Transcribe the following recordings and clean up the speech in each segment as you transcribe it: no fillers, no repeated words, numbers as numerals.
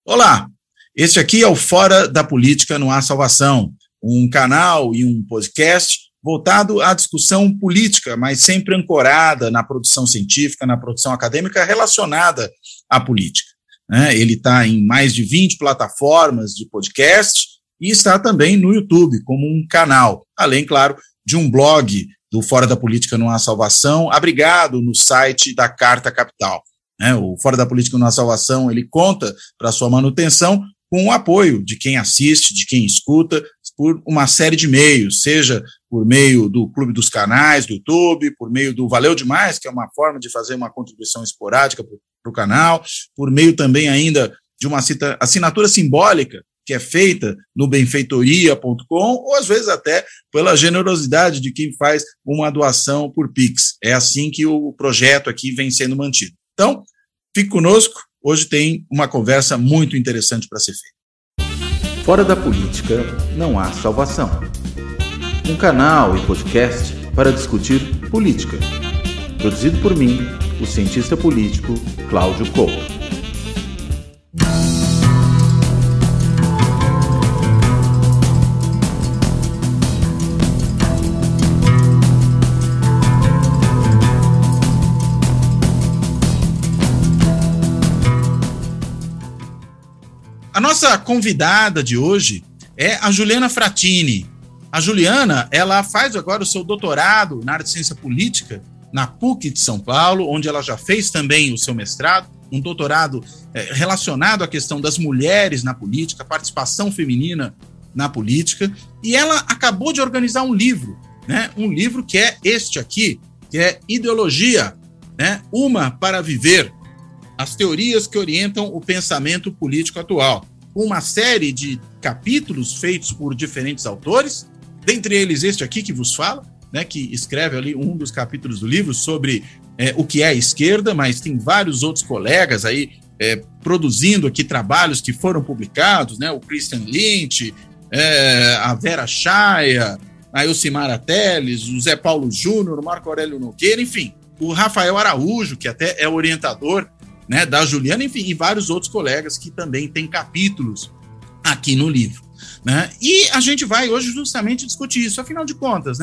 Olá, este aqui é o Fora da Política Não Há Salvação, um canal e um podcast voltado à discussão política, mas sempre ancorada na produção científica, na produção acadêmica relacionada à política. Ele está em mais de 20 plataformas de podcast e está também no YouTube como um canal, além, claro, de um blog do Fora da Política Não Há Salvação, abrigado no site da Carta Capital. O Fora da Política Não Há Salvação, ele conta para sua manutenção com o apoio de quem assiste, de quem escuta, por uma série de meios, seja por meio do Clube dos Canais, do YouTube, por meio do Valeu Demais, que é uma forma de fazer uma contribuição esporádica para o canal, por meio também ainda de uma assinatura simbólica, que é feita no benfeitoria.com, ou às vezes até pela generosidade de quem faz uma doação por Pix. É assim que o projeto aqui vem sendo mantido. Então, fique conosco, hoje tem uma conversa muito interessante para ser feita. Fora da Política Não Há Salvação. Um canal e podcast para discutir política. Produzido por mim, o cientista político Cláudio Couto. A nossa convidada de hoje é a Juliana Frattini. A Juliana, ela faz agora o seu doutorado na área de ciência política na PUC de São Paulo, onde ela já fez também o seu mestrado, um doutorado relacionado à questão das mulheres na política, participação feminina na política, e ela acabou de organizar um livro que é este aqui, que é Ideologia, Uma para Viver, as teorias que orientam o pensamento político atual. Uma série de capítulos feitos por diferentes autores, dentre eles este aqui que vos fala, que escreve ali um dos capítulos do livro sobre o que é a esquerda, mas tem vários outros colegas aí produzindo aqui trabalhos que foram publicados, o Christian Lynch, a Vera Chaya, a Elcimara Teles, o Zé Paulo Júnior, o Marco Aurélio Nogueira, enfim, o Rafael Araújo, que até é orientador da Juliana, enfim, e vários outros colegas que também têm capítulos aqui no livro. E a gente vai hoje justamente discutir isso, afinal de contas,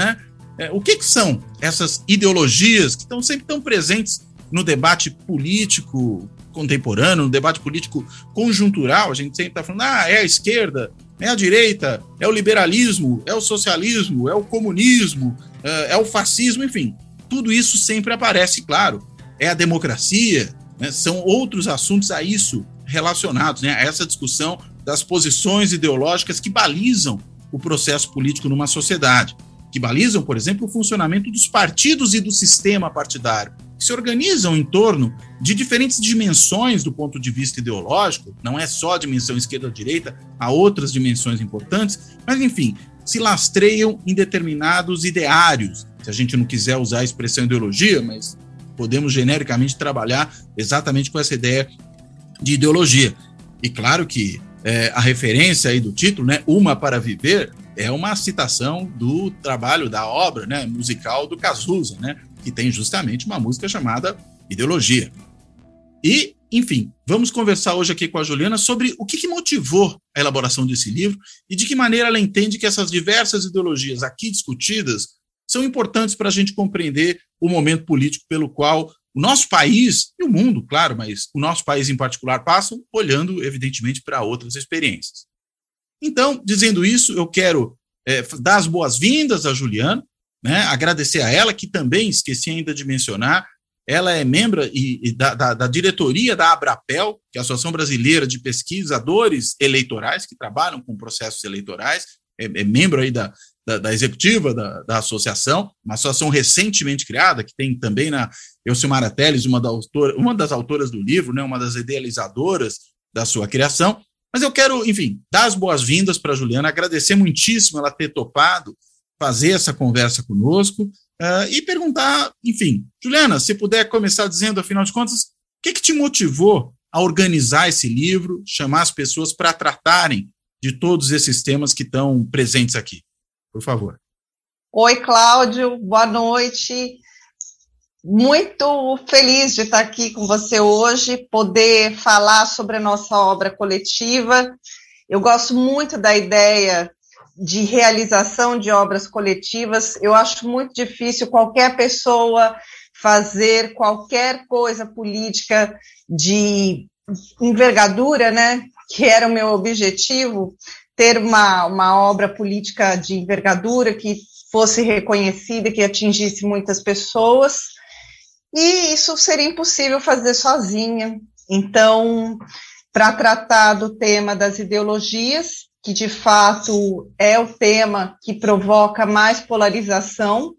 o que são essas ideologias que estão sempre tão presentes no debate político contemporâneo, no debate político conjuntural. A gente sempre está falando, é a esquerda, é a direita, é o liberalismo, é o socialismo, é o comunismo, é o fascismo, enfim, tudo isso sempre aparece, claro, é a democracia, são outros assuntos a isso relacionados, a essa discussão das posições ideológicas que balizam o processo político numa sociedade, que balizam, por exemplo, o funcionamento dos partidos e do sistema partidário, que se organizam em torno de diferentes dimensões do ponto de vista ideológico, não é só a dimensão esquerda-direita, há outras dimensões importantes, mas, enfim, se lastreiam em determinados ideários, se a gente não quiser usar a expressão ideologia, mas podemos genericamente trabalhar exatamente com essa ideia de ideologia. E claro que a referência aí do título, Uma para Viver, é uma citação do trabalho, da obra musical do Cazuza, que tem justamente uma música chamada Ideologia. E, enfim, vamos conversar hoje aqui com a Juliana sobre o que motivou a elaboração desse livro e de que maneira ela entende que essas diversas ideologias aqui discutidas são importantes para a gente compreender o momento político pelo qual o nosso país, e o mundo, claro, mas o nosso país em particular, passam, olhando, evidentemente, para outras experiências. Então, dizendo isso, eu quero dar as boas-vindas à Juliana, agradecer a ela, que também, esqueci ainda de mencionar, ela é membro da diretoria da Abrapel, que é a Associação Brasileira de Pesquisadores Eleitorais, que trabalham com processos eleitorais, é membro aí da executiva da associação, uma associação recentemente criada, que tem também na Elcimara Teles, uma das autoras do livro, uma das idealizadoras da sua criação. Mas eu quero, enfim, dar as boas-vindas para a Juliana, agradecer muitíssimo ela ter topado fazer essa conversa conosco e perguntar, enfim, Juliana, se puder começar dizendo, afinal de contas, o que te motivou a organizar esse livro, chamar as pessoas para tratarem de todos esses temas que estão presentes aqui? Por favor. Oi, Cláudio, boa noite. Muito feliz de estar aqui com você hoje, poder falar sobre a nossa obra coletiva. Eu gosto muito da ideia de realização de obras coletivas. Eu acho muito difícil qualquer pessoa fazer qualquer coisa política de envergadura, né? Que era o meu objetivo, ter uma obra política de envergadura que fosse reconhecida, que atingisse muitas pessoas. E isso seria impossível fazer sozinha. Então, para tratar do tema das ideologias, que de fato é o tema que provoca mais polarização,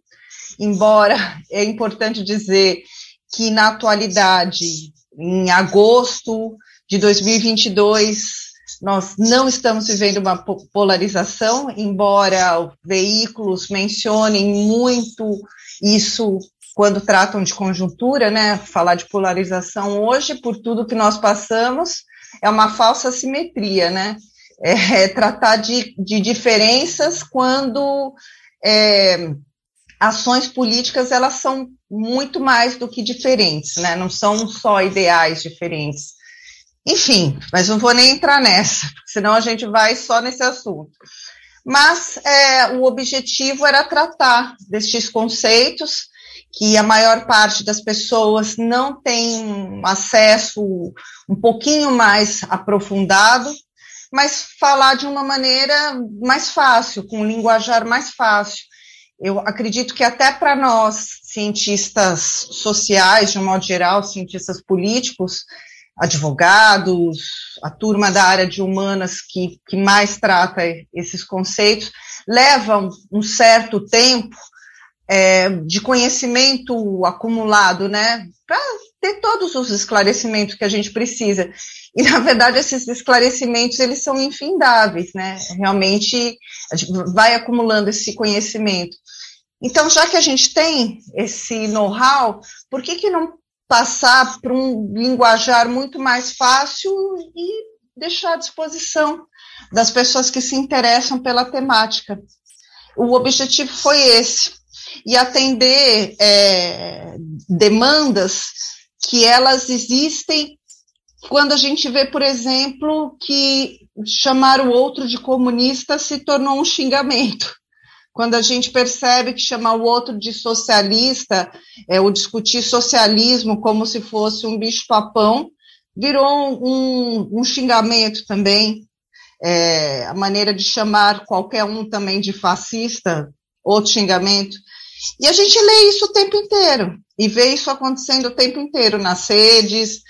embora é importante dizer que na atualidade, em agosto de 2022, nós não estamos vivendo uma polarização, embora veículos mencionem muito isso quando tratam de conjuntura, né? Falar de polarização hoje, por tudo que nós passamos, é uma falsa simetria, né? Tratar de diferenças quando ações políticas, elas são muito mais do que diferentes, né? Não são só ideais diferentes. Enfim, mas não vou nem entrar nessa, senão a gente vai só nesse assunto. Mas o objetivo era tratar destes conceitos que a maior parte das pessoas não tem acesso um pouquinho mais aprofundado, mas falar de uma maneira mais fácil, com um linguajar mais fácil. Eu acredito que até para nós, cientistas sociais, de um modo geral, cientistas políticos, advogados, a turma da área de humanas que mais trata esses conceitos, levam um certo tempo de conhecimento acumulado, né, para ter todos os esclarecimentos que a gente precisa. E, na verdade, esses esclarecimentos, eles são infindáveis, né, realmente a gente vai acumulando esse conhecimento. Então, já que a gente tem esse know-how, por que não passar para um linguajar muito mais fácil e deixar à disposição das pessoas que se interessam pela temática? O objetivo foi esse. E atender demandas que elas existem quando a gente vê, por exemplo, que chamar o outro de comunista se tornou um xingamento. Quando a gente percebe que chamar o outro de socialista, ou discutir socialismo como se fosse um bicho-papão, virou um xingamento também. A maneira de chamar qualquer um também de fascista, outro xingamento. E a gente lê isso o tempo inteiro, e vê isso acontecendo o tempo inteiro nas redes,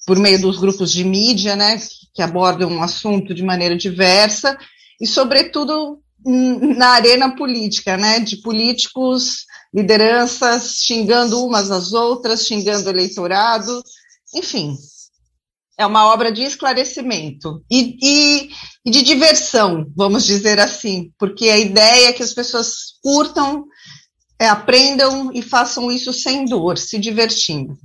por meio dos grupos de mídia, né, que abordam um assunto de maneira diversa, e sobretudo na arena política, né, de políticos, lideranças xingando umas às outras, xingando o eleitorado, enfim. É uma obra de esclarecimento e de diversão, vamos dizer assim, porque a ideia é que as pessoas curtam, aprendam e façam isso sem dor, se divertindo.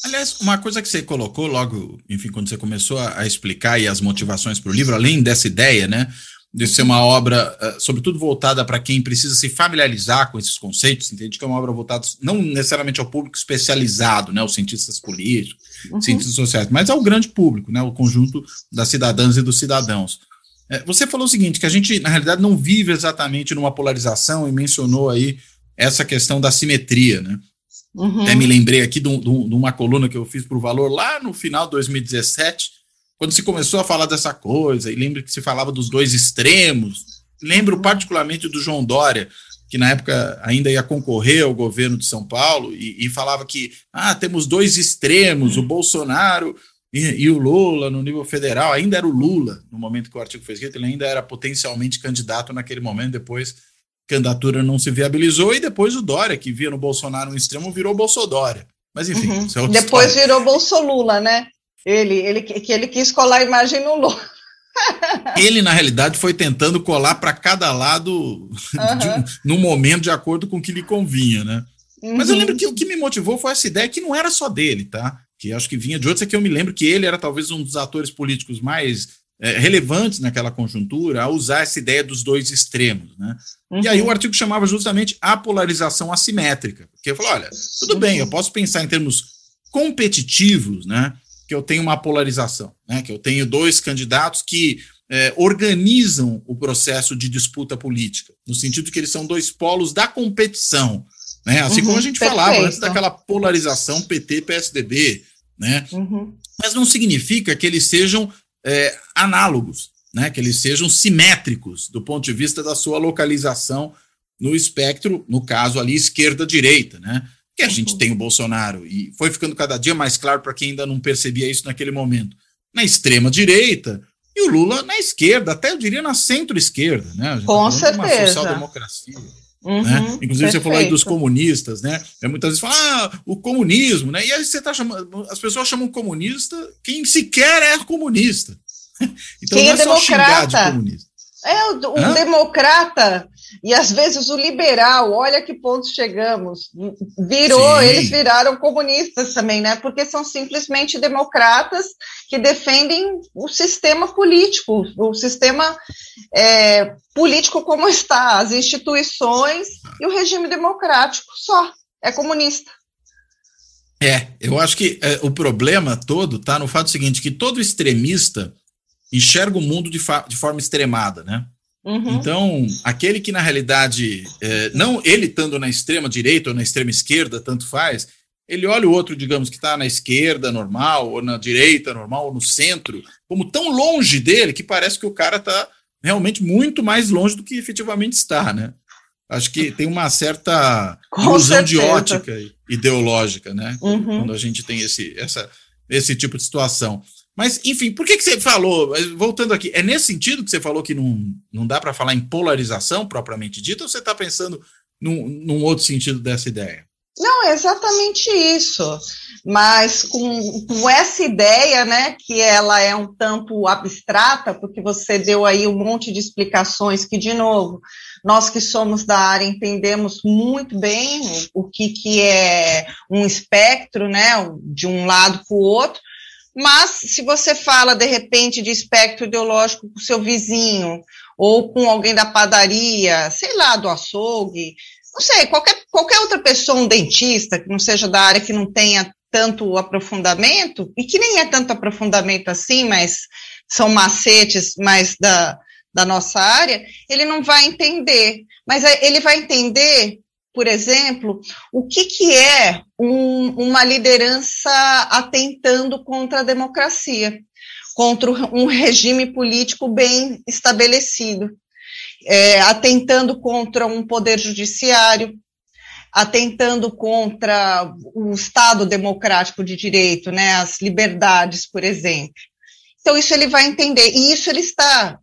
Aliás, uma coisa que você colocou logo, enfim, quando você começou a explicar aí as motivações para o livro, além dessa ideia, né, de ser uma obra, sobretudo voltada para quem precisa se familiarizar com esses conceitos, entende que é uma obra voltada não necessariamente ao público especializado, né, os cientistas políticos, cientistas sociais, mas ao grande público, né, o conjunto das cidadãs e dos cidadãos. Você falou o seguinte, que a gente, na realidade, não vive exatamente numa polarização e mencionou aí essa questão da simetria, né? Até me lembrei aqui de uma coluna que eu fiz para o Valor lá no final de 2017, quando se começou a falar dessa coisa, e lembro que se falava dos dois extremos, lembro particularmente do João Dória, que na época ainda ia concorrer ao governo de São Paulo, e falava que temos dois extremos, o Bolsonaro e o Lula no nível federal. Ainda era o Lula, no momento que o artigo foi escrito, ele ainda era potencialmente candidato naquele momento, depois a candidatura não se viabilizou, e depois o Dória, que via no Bolsonaro um extremo, virou Bolsodória. Mas enfim, isso é outra depois história. Virou Bolsolula, né? Ele quis colar a imagem no Lula. Ele, na realidade, foi tentando colar para cada lado no momento, de acordo com o que lhe convinha, né? Mas eu lembro que o que me motivou foi essa ideia que não era só dele, tá? Que acho que vinha de outros, é que eu me lembro que ele era talvez um dos atores políticos mais relevantes naquela conjuntura a usar essa ideia dos dois extremos, né? E aí o artigo chamava justamente a polarização assimétrica, porque eu falei, olha, tudo bem, eu posso pensar em termos competitivos, né, que eu tenho uma polarização, né, que eu tenho dois candidatos que organizam o processo de disputa política, no sentido que eles são dois polos da competição, né, assim como a gente falava antes daquela polarização PT-PSDB, né, mas não significa que eles sejam análogos, né, que eles sejam simétricos do ponto de vista da sua localização no espectro, no caso ali esquerda-direita, né, que a gente tem o Bolsonaro, e foi ficando cada dia mais claro para quem ainda não percebia isso naquele momento, na extrema-direita, e o Lula na esquerda, até eu diria na centro-esquerda, né, com certeza. Uma social-democracia. Né? Inclusive você falou aí dos comunistas, né? Muitas vezes fala, o comunismo, né? E aí você tá chamando, as pessoas chamam comunista quem sequer é comunista. Então quem não é só xingar de comunista. O democrata e às vezes o liberal, olha que ponto chegamos, eles viraram comunistas também, né? Porque são simplesmente democratas que defendem o sistema político, o sistema político como está, as instituições e o regime democrático só, é comunista. Eu acho que o problema todo está no fato seguinte, que todo extremista enxerga o mundo de forma extremada, né? Então, aquele que na realidade, não ele estando na extrema direita ou na extrema esquerda, tanto faz, ele olha o outro, digamos, que está na esquerda normal, ou na direita normal, ou no centro, como tão longe dele que parece que o cara está realmente muito mais longe do que efetivamente está, né? Acho que tem uma certa ilusão de ótica ideológica, né? Quando a gente tem esse tipo de situação. Mas, enfim, por que você falou, voltando aqui, é nesse sentido que você falou que não dá para falar em polarização propriamente dita, ou você está pensando num outro sentido dessa ideia? Não, é exatamente isso, mas com essa ideia, né, que ela é um tanto abstrata, porque você deu aí um monte de explicações que, de novo, nós que somos da área entendemos muito bem o que é um espectro, né, de um lado para o outro. Mas se você fala, de repente, de espectro ideológico com o seu vizinho, ou com alguém da padaria, sei lá, do açougue, não sei, qualquer outra pessoa, um dentista, que não seja da área, que não tenha tanto aprofundamento, e que nem é tanto aprofundamento assim, mas são macetes mais da nossa área, ele não vai entender. Mas ele vai entender, por exemplo, o que é uma liderança atentando contra a democracia, contra um regime político bem estabelecido, atentando contra um poder judiciário, atentando contra o Estado democrático de direito, né, as liberdades, por exemplo. Então, isso ele vai entender, e isso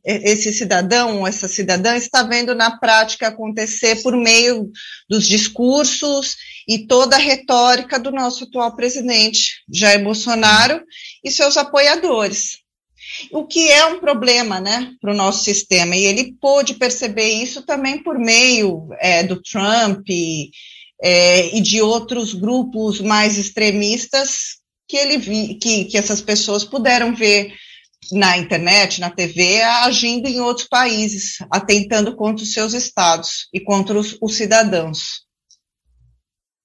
esse cidadão, essa cidadã está vendo na prática acontecer por meio dos discursos e toda a retórica do nosso atual presidente, Jair Bolsonaro, e seus apoiadores. O que é um problema, né, para o nosso sistema, e ele pôde perceber isso também por meio do Trump e de outros grupos mais extremistas que essas pessoas puderam ver na internet, na TV, agindo em outros países, atentando contra os seus estados e contra os cidadãos.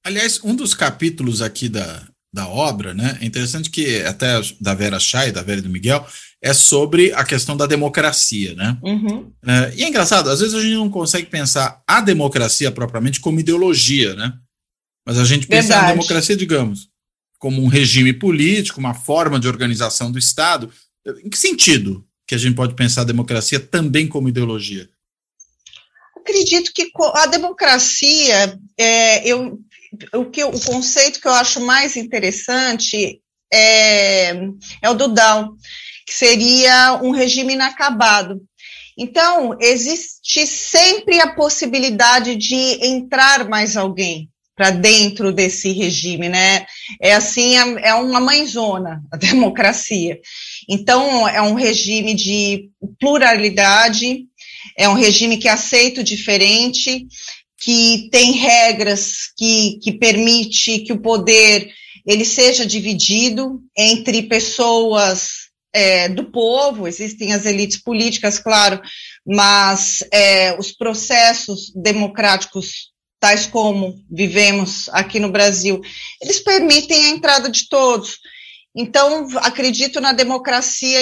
Aliás, um dos capítulos aqui da obra, né, é interessante que até da Vera Chay, da Vera e do Miguel, é sobre a questão da democracia, né? E é engraçado, às vezes a gente não consegue pensar a democracia propriamente como ideologia, né? Mas a gente pensa na democracia, digamos, como um regime político, uma forma de organização do Estado. Em que sentido que a gente pode pensar a democracia também como ideologia? Acredito que a democracia, o conceito que eu acho mais interessante é o do Down, que seria um regime inacabado. Então, existe sempre a possibilidade de entrar mais alguém para dentro desse regime, né? É uma mãezona, a democracia. Então, é um regime de pluralidade, é um regime que aceita o diferente, que tem regras que permite que o poder ele seja dividido entre pessoas do povo, existem as elites políticas, claro, mas os processos democráticos, tais como vivemos aqui no Brasil, eles permitem a entrada de todos. Então, acredito na democracia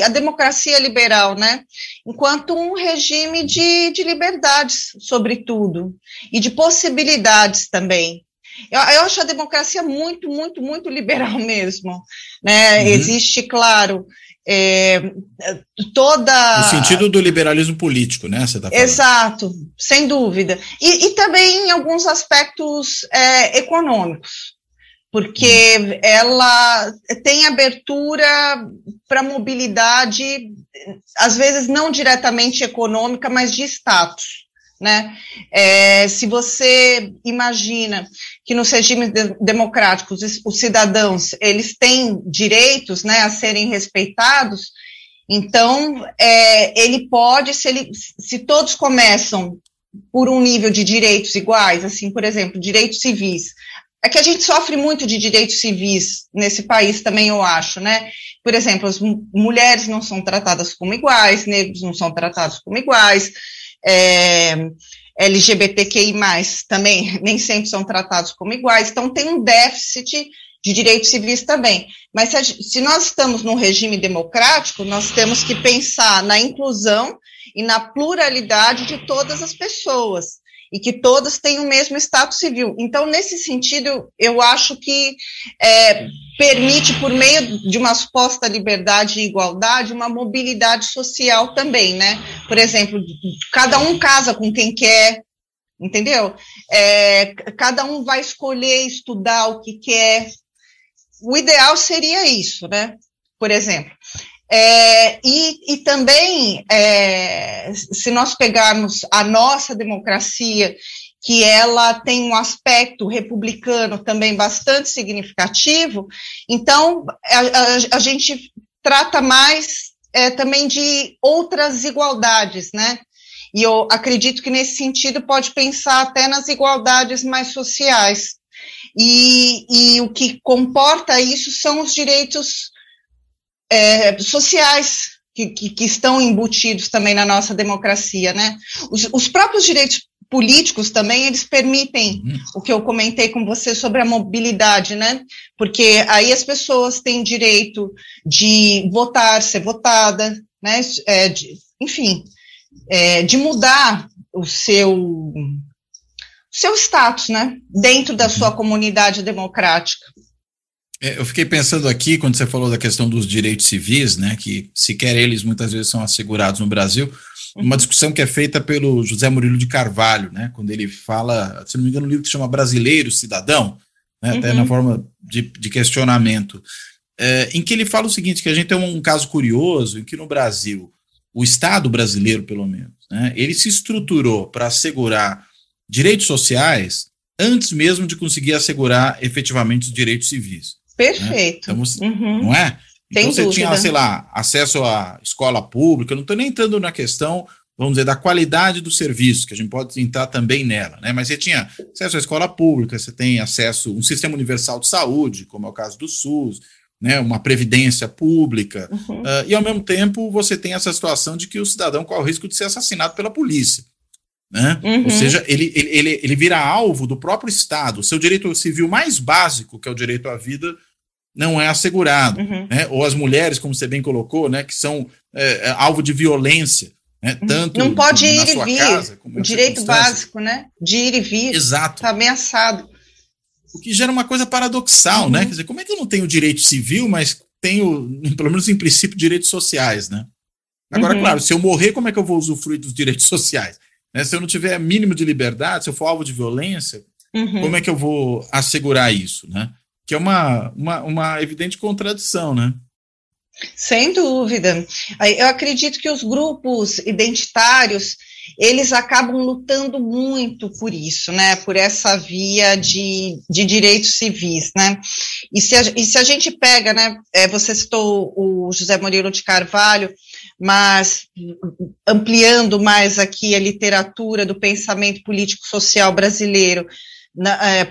a democracia liberal, né, enquanto um regime de liberdades, sobretudo, e de possibilidades também. Eu acho a democracia muito, muito, muito liberal mesmo, né, existe, claro, no sentido do liberalismo político, né, você tá falando. Exato, sem dúvida, e também em alguns aspectos econômicos, porque ela tem abertura para mobilidade, às vezes não diretamente econômica, mas de status, né? Se você imagina que nos regimes democráticos os cidadãos, eles têm direitos, né, a serem respeitados, então ele pode, se todos começam por um nível de direitos iguais, assim, por exemplo, direitos civis. É que a gente sofre muito de direitos civis nesse país também, eu acho, né? Por exemplo, as mulheres não são tratadas como iguais, negros não são tratados como iguais, LGBTQI+, também nem sempre são tratados como iguais, então tem um déficit de direitos civis também. Mas se nós estamos num regime democrático, nós temos que pensar na inclusão e na pluralidade de todas as pessoas, e que todas têm o mesmo status civil. Então, nesse sentido, eu acho que permite, por meio de uma suposta liberdade e igualdade, uma mobilidade social também, né? Por exemplo, cada um casa com quem quer, entendeu? Cada um vai escolher estudar o que quer. O ideal seria isso, né? Por exemplo. E também, se nós pegarmos a nossa democracia, que ela tem um aspecto republicano também bastante significativo, então a gente trata mais também de outras igualdades, né? E eu acredito que nesse sentido pode pensar até nas igualdades mais sociais. E o que comporta isso são os direitos sociais que estão embutidos também na nossa democracia, né? Os próprios direitos políticos também, eles permitem o que eu comentei com você sobre a mobilidade, né? Porque aí as pessoas têm direito de votar, ser votada, né? Enfim, de mudar o seu status, né? Dentro da sua comunidade democrática. Eu fiquei pensando aqui, quando você falou da questão dos direitos civis, né, que sequer eles muitas vezes são assegurados no Brasil, uma discussão que é feita pelo José Murilo de Carvalho, né, quando ele fala, se não me engano, um livro que se chama Brasileiro Cidadão, né, até na forma de questionamento, em que ele fala o seguinte, que a gente tem um caso curioso, em que no Brasil, o Estado brasileiro, pelo menos, né, ele se estruturou para assegurar direitos sociais antes mesmo de conseguir assegurar efetivamente os direitos civis. Perfeito. Né? Então, não é? Então você tinha, sei lá, acesso à escola pública, eu não estou nem entrando na questão, vamos dizer, da qualidade do serviço, que a gente pode entrar também nela, né? Mas você tinha acesso à escola pública, você tem acesso a um sistema universal de saúde, como é o caso do SUS, né? Uma previdência pública, e ao mesmo tempo você tem essa situação de que o cidadão corre o risco de ser assassinado pela polícia. Né? Ou seja, ele vira alvo do próprio Estado. O seu direito civil mais básico, que é o direito à vida, não é assegurado. Né? Ou as mulheres, como você bem colocou, né, que são alvo de violência, né? Tanto não pode na ir sua e vir. casa, como o direito básico, né? De ir e vir. Exato. Está ameaçado. O que gera uma coisa paradoxal, né? Quer dizer, como é que eu não tenho direito civil, mas tenho, pelo menos em princípio, direitos sociais, né? Agora, claro, se eu morrer, como é que eu vou usufruir dos direitos sociais? Né, se eu não tiver mínimo de liberdade, se eu for alvo de violência, como é que eu vou assegurar isso, né? Que é uma evidente contradição, né? Sem dúvida. Eu acredito que os grupos identitários, eles acabam lutando muito por isso, né? Por essa via de direitos civis, né? E se a gente pega, né? Você citou o José Murilo de Carvalho, mas ampliando mais aqui a literatura do pensamento político-social brasileiro,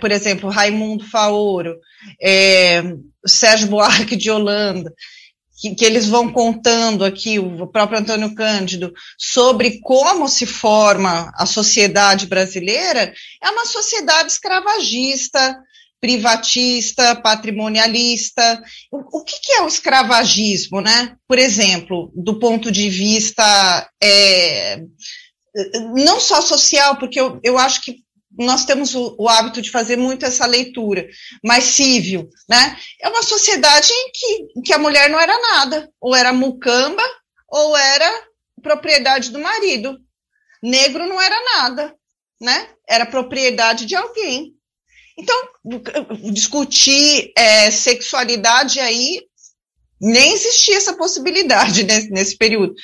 por exemplo, Raimundo Faoro, Sérgio Buarque de Holanda, que eles vão contando aqui, o próprio Antônio Cândido, sobre como se forma a sociedade brasileira, é uma sociedade escravagista, privatista, patrimonialista. O que é o escravagismo, né? Por exemplo, do ponto de vista não só social, porque eu acho que nós temos o hábito de fazer muito essa leitura, mas cívil, né? É uma sociedade em que a mulher não era nada, ou era mucamba, ou era propriedade do marido. Negro não era nada, né? Era propriedade de alguém. Então, discutir sexualidade aí, nem existia essa possibilidade nesse período.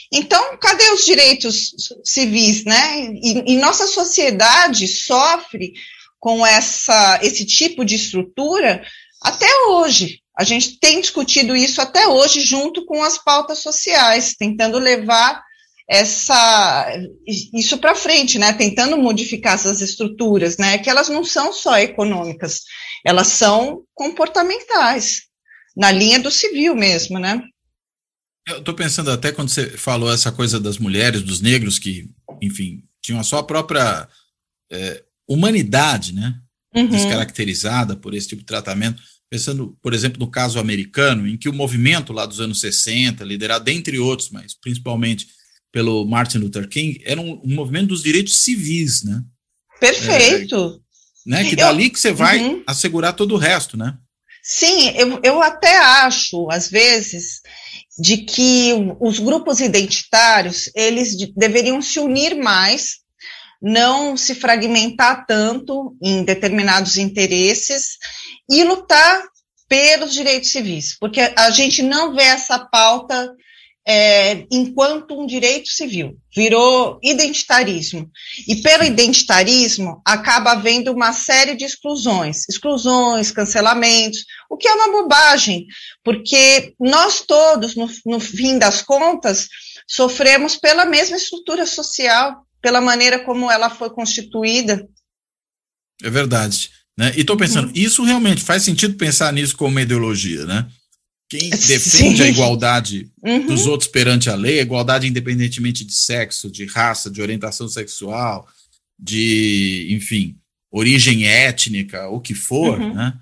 Então, cadê os direitos civis, né? E nossa sociedade sofre com esse tipo de estrutura até hoje. A gente tem discutido isso até hoje junto com as pautas sociais, tentando levar isso para frente, né? Tentando modificar essas estruturas, né? Que elas não são só econômicas, elas são comportamentais, na linha do civil mesmo, né? Eu estou pensando até quando você falou essa coisa das mulheres, dos negros que, enfim, tinham a sua própria humanidade, né? Descaracterizada por esse tipo de tratamento. Pensando, por exemplo, no caso americano, em que o movimento lá dos anos 60, liderado, dentre outros, mas principalmente pelo Martin Luther King, era um movimento dos direitos civis, né? Perfeito. Né? Que dali que você vai assegurar todo o resto, né? Sim, eu até acho, às vezes, de que os grupos identitários, eles deveriam se unir mais, não se fragmentar tanto em determinados interesses e lutar pelos direitos civis, porque a gente não vê essa pauta enquanto um direito civil, virou identitarismo. E pelo identitarismo, acaba havendo uma série de exclusões, cancelamentos, o que é uma bobagem, porque nós todos, no fim das contas, sofremos pela mesma estrutura social, pela maneira como ela foi constituída. É verdade. Né? E estou pensando, isso realmente faz sentido pensar nisso como uma ideologia, né? Quem defende a igualdade dos outros perante a lei, a igualdade independentemente de sexo, de raça, de orientação sexual, de, enfim, origem étnica, o que for, né,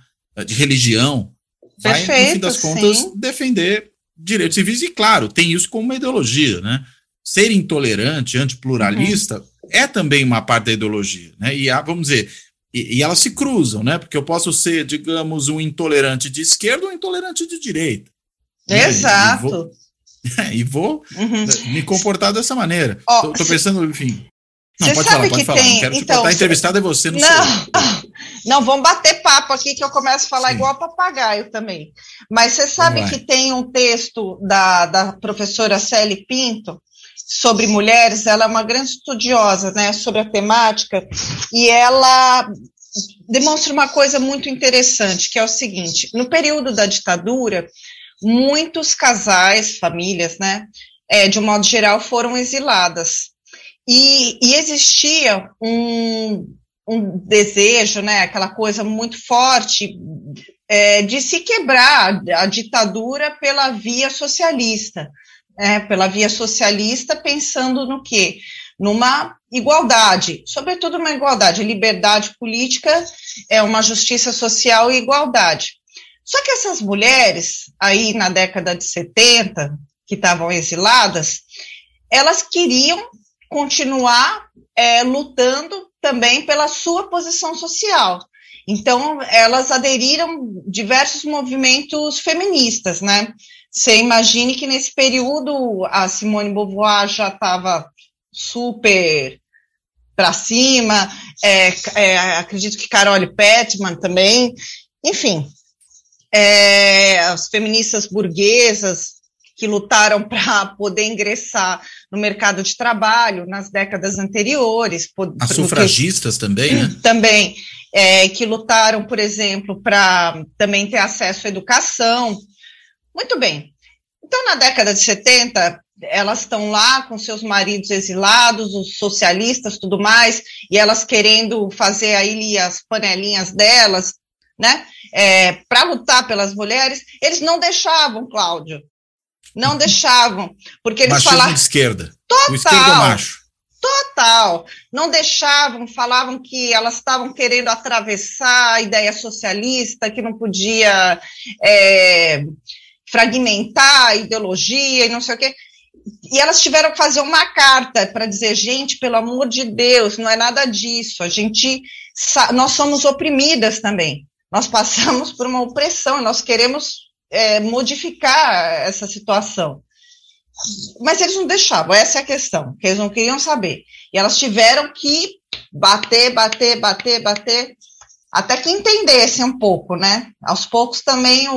de religião, vai, no fim das contas, defender direitos civis. E, claro, tem isso como uma ideologia, né? Ser intolerante, antipluralista, é também uma parte da ideologia, né? E, vamos dizer... E elas se cruzam, né? Porque eu posso ser, digamos, um intolerante de esquerda ou um intolerante de direita. Exato. E vou me comportar dessa maneira. Tô pensando, enfim... Não, pode falar. Não quero te cortar, entrevistado é você, não sei. Não, vamos bater papo aqui que eu começo a falar igual papagaio também. Mas você sabe que tem um texto da professora Célie Pinto sobre mulheres, ela é uma grande estudiosa, né, sobre a temática, e ela demonstra uma coisa muito interessante, que é o seguinte: no período da ditadura, muitos casais, famílias, né, de um modo geral, foram exiladas, e existia um desejo, né, aquela coisa muito forte de se quebrar a ditadura pela via socialista, pensando no quê? Numa igualdade, sobretudo uma igualdade, liberdade política, uma justiça social e igualdade. Só que essas mulheres, aí na década de 70, que estavam exiladas, elas queriam continuar lutando também pela sua posição social. Então, elas aderiram a diversos movimentos feministas, né? Você imagine que nesse período a Simone de Beauvoir já estava super para cima, acredito que Carole Petman também, enfim, as feministas burguesas que lutaram para poder ingressar no mercado de trabalho nas décadas anteriores. As sufragistas também, né? Também, que lutaram, por exemplo, para também ter acesso à educação. Muito bem. Então, na década de 70, elas estão lá com seus maridos exilados, os socialistas, tudo mais, e elas querendo fazer aí as panelinhas delas, né, para lutar pelas mulheres. Eles não deixavam, Cláudio, Não deixavam, porque eles machismo falavam... de esquerda. Total. O esquerdomacho. Total. Não deixavam, falavam que elas estavam querendo atravessar a ideia socialista, que não podia fragmentar a ideologia e não sei o quê. E elas tiveram que fazer uma carta para dizer, gente, pelo amor de Deus, não é nada disso. Nós somos oprimidas também. Nós passamos por uma opressão e nós queremos modificar essa situação. Mas eles não deixavam, essa é a questão, que eles não queriam saber. E elas tiveram que bater, até que entendessem um pouco, né? Aos poucos também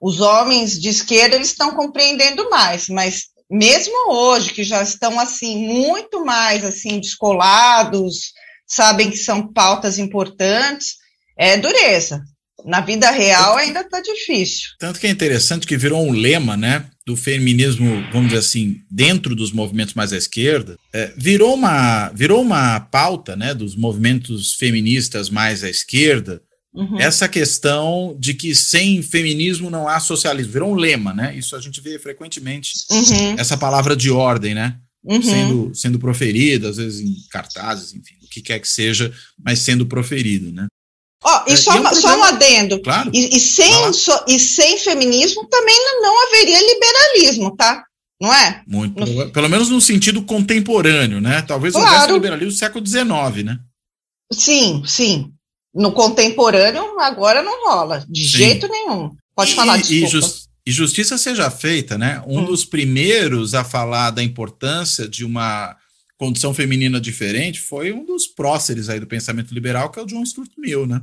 os homens de esquerda, eles estão compreendendo mais, mas mesmo hoje, que já estão, assim, muito mais, assim, descolados, sabem que são pautas importantes, é dureza. Na vida real ainda está difícil. Tanto que é interessante que virou um lema, né, do feminismo, vamos dizer assim, dentro dos movimentos mais à esquerda, virou uma pauta, né, dos movimentos feministas mais à esquerda, essa questão de que sem feminismo não há socialismo. Virou um lema, né? Isso a gente vê frequentemente, essa palavra de ordem, né, sendo proferida, às vezes em cartazes, enfim, o que quer que seja, mas sendo proferido, né? E só um adendo. Claro. E sem feminismo também não haveria liberalismo, tá? Não é? Pelo menos no sentido contemporâneo, né? Talvez houvesse liberalismo do século XIX, né? Sim. No contemporâneo, agora não rola, de jeito nenhum. Pode falar, desculpa. E justiça seja feita, né? Um dos primeiros a falar da importância de uma condição feminina diferente foi um dos próceres aí do pensamento liberal, que é o John Stuart Mill, né?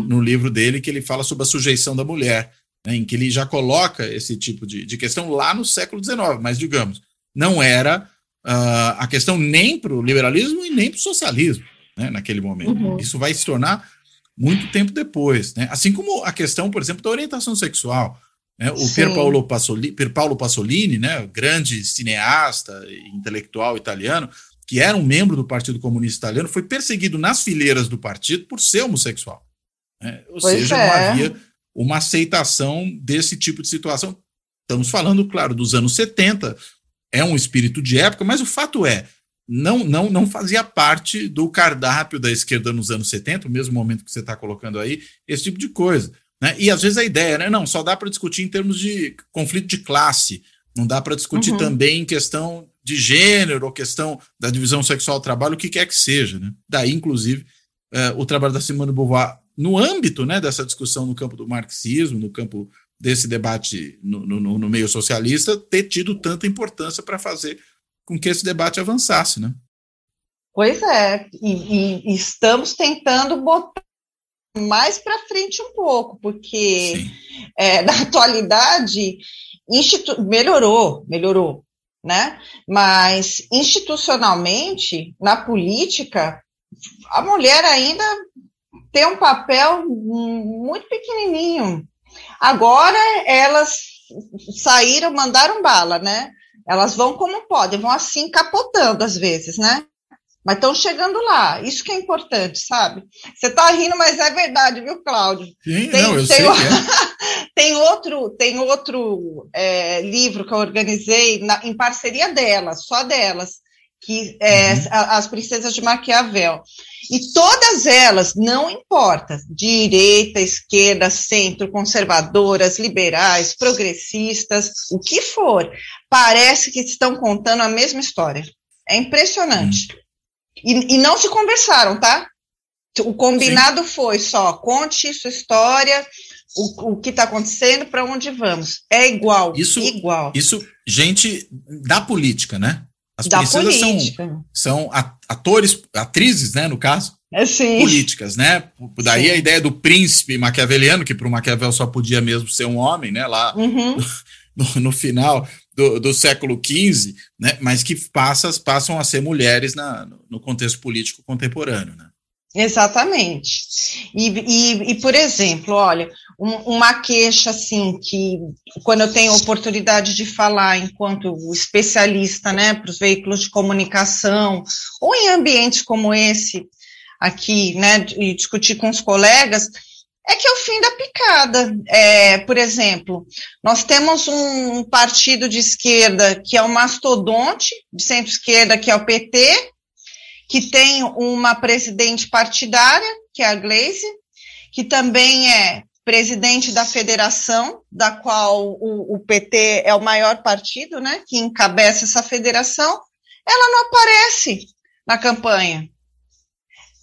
No livro dele, que ele fala sobre a sujeição da mulher, né? Em que ele já coloca esse tipo de questão lá no século XIX, mas, digamos, não era a questão nem para o liberalismo e nem para o socialismo, né, naquele momento. Isso vai se tornar muito tempo depois, né? Assim como a questão, por exemplo, da orientação sexual. Né? O Pier Paolo Pasolini, né, grande cineasta e intelectual italiano, que era um membro do Partido Comunista Italiano, foi perseguido nas fileiras do partido por ser homossexual. Né? Ou seja, não havia uma aceitação desse tipo de situação. Estamos falando, claro, dos anos 70, é um espírito de época, mas o fato é, não fazia parte do cardápio da esquerda nos anos 70, o mesmo momento que você está colocando aí, esse tipo de coisa. Né? E às vezes a ideia, né? Não, só dá para discutir em termos de conflito de classe, não dá para discutir também em questão de gênero, ou questão da divisão sexual do trabalho, o que quer que seja. Né? Daí, inclusive, o trabalho da Simone de Beauvoir, no âmbito, né, dessa discussão no campo do marxismo, no campo desse debate no meio socialista, ter tido tanta importância para fazer com que esse debate avançasse. Né? Pois é, e estamos tentando botar mais para frente um pouco, porque na atualidade melhorou, né? Mas institucionalmente, na política, a mulher ainda tem um papel muito pequenininho. Agora elas saíram, mandaram bala, né? Elas vão como podem, vão assim capotando às vezes, né? Mas estão chegando lá, isso que é importante, sabe? Você está rindo, mas é verdade, viu, Cláudio? Sim, eu sei. Tem outro livro que eu organizei em parceria delas, só delas, que é As Princesas de Maquiavel. E todas elas, não importa, direita, esquerda, centro, conservadoras, liberais, progressistas, o que for, parece que estão contando a mesma história. É impressionante. E não se conversaram, tá? O combinado foi só, conte sua história, o que está acontecendo, para onde vamos. É igual, igual. Isso, gente da política, né? As princesas são atrizes, né, no caso, políticas, né? Daí a ideia do príncipe maquiaveliano, que para o Maquiavel só podia mesmo ser um homem, né, lá no final do século XV, né, mas que passam a ser mulheres no contexto político contemporâneo, né? Exatamente. E, por exemplo, olha, uma queixa, assim, que quando eu tenho oportunidade de falar enquanto especialista, né, para os veículos de comunicação, ou em ambientes como esse aqui, né, e discutir com os colegas, é que é o fim da picada. Por exemplo, nós temos um partido de esquerda que é o mastodonte, de centro-esquerda, que é o PT, que tem uma presidente partidária, que é a Gleisi, que também é presidente da federação, da qual o PT é o maior partido, né, que encabeça essa federação. Ela não aparece na campanha.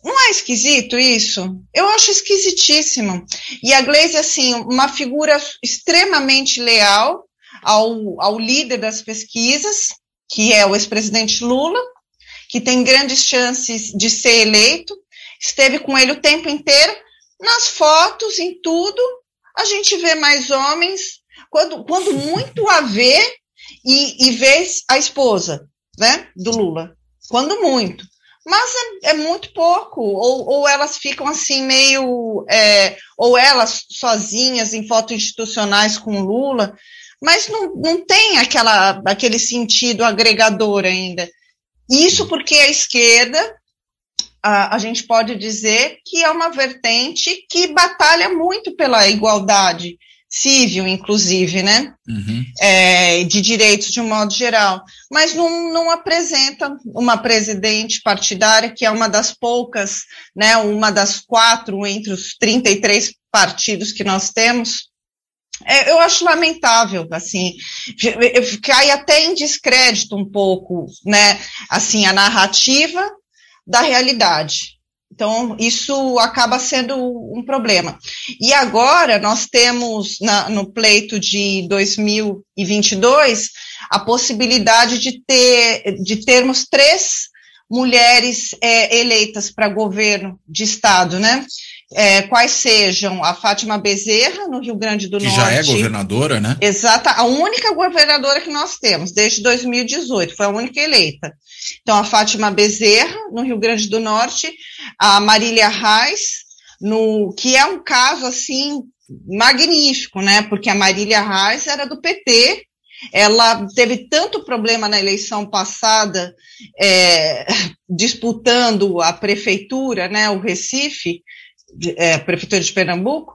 Não é esquisito isso? Eu acho esquisitíssimo. E a Gleisi, assim, uma figura extremamente leal ao líder das pesquisas, que é o ex-presidente Lula, que tem grandes chances de ser eleito, esteve com ele o tempo inteiro. Nas fotos, em tudo, a gente vê mais homens, quando muito a ver, e vê a esposa, né, do Lula, quando muito. Mas é muito pouco, ou elas ficam assim meio, ou elas sozinhas em fotos institucionais com o Lula, mas não tem aquele sentido agregador ainda. Isso porque a esquerda, a gente pode dizer que é uma vertente que batalha muito pela igualdade civil, inclusive, né? Uhum. De direitos de um modo geral, mas não apresenta uma presidente partidária, que é uma das poucas, né, uma das 4 entre os 33 partidos que nós temos. Eu acho lamentável, assim, cai até em descrédito um pouco, né, assim, a narrativa da realidade. Então, isso acaba sendo um problema. E agora nós temos, no pleito de 2022, a possibilidade de termos 3 mulheres eleitas para governo de Estado, né? Quais sejam a Fátima Bezerra, no Rio Grande do Norte. Que já é governadora, né? Exata, a única governadora que nós temos, desde 2018, foi a única eleita. Então, a Fátima Bezerra, no Rio Grande do Norte, a Marília Reis, que é um caso, assim, magnífico, né? Porque a Marília Reis era do PT, ela teve tanto problema na eleição passada, disputando a prefeitura, né, o Recife, prefeitura de Pernambuco,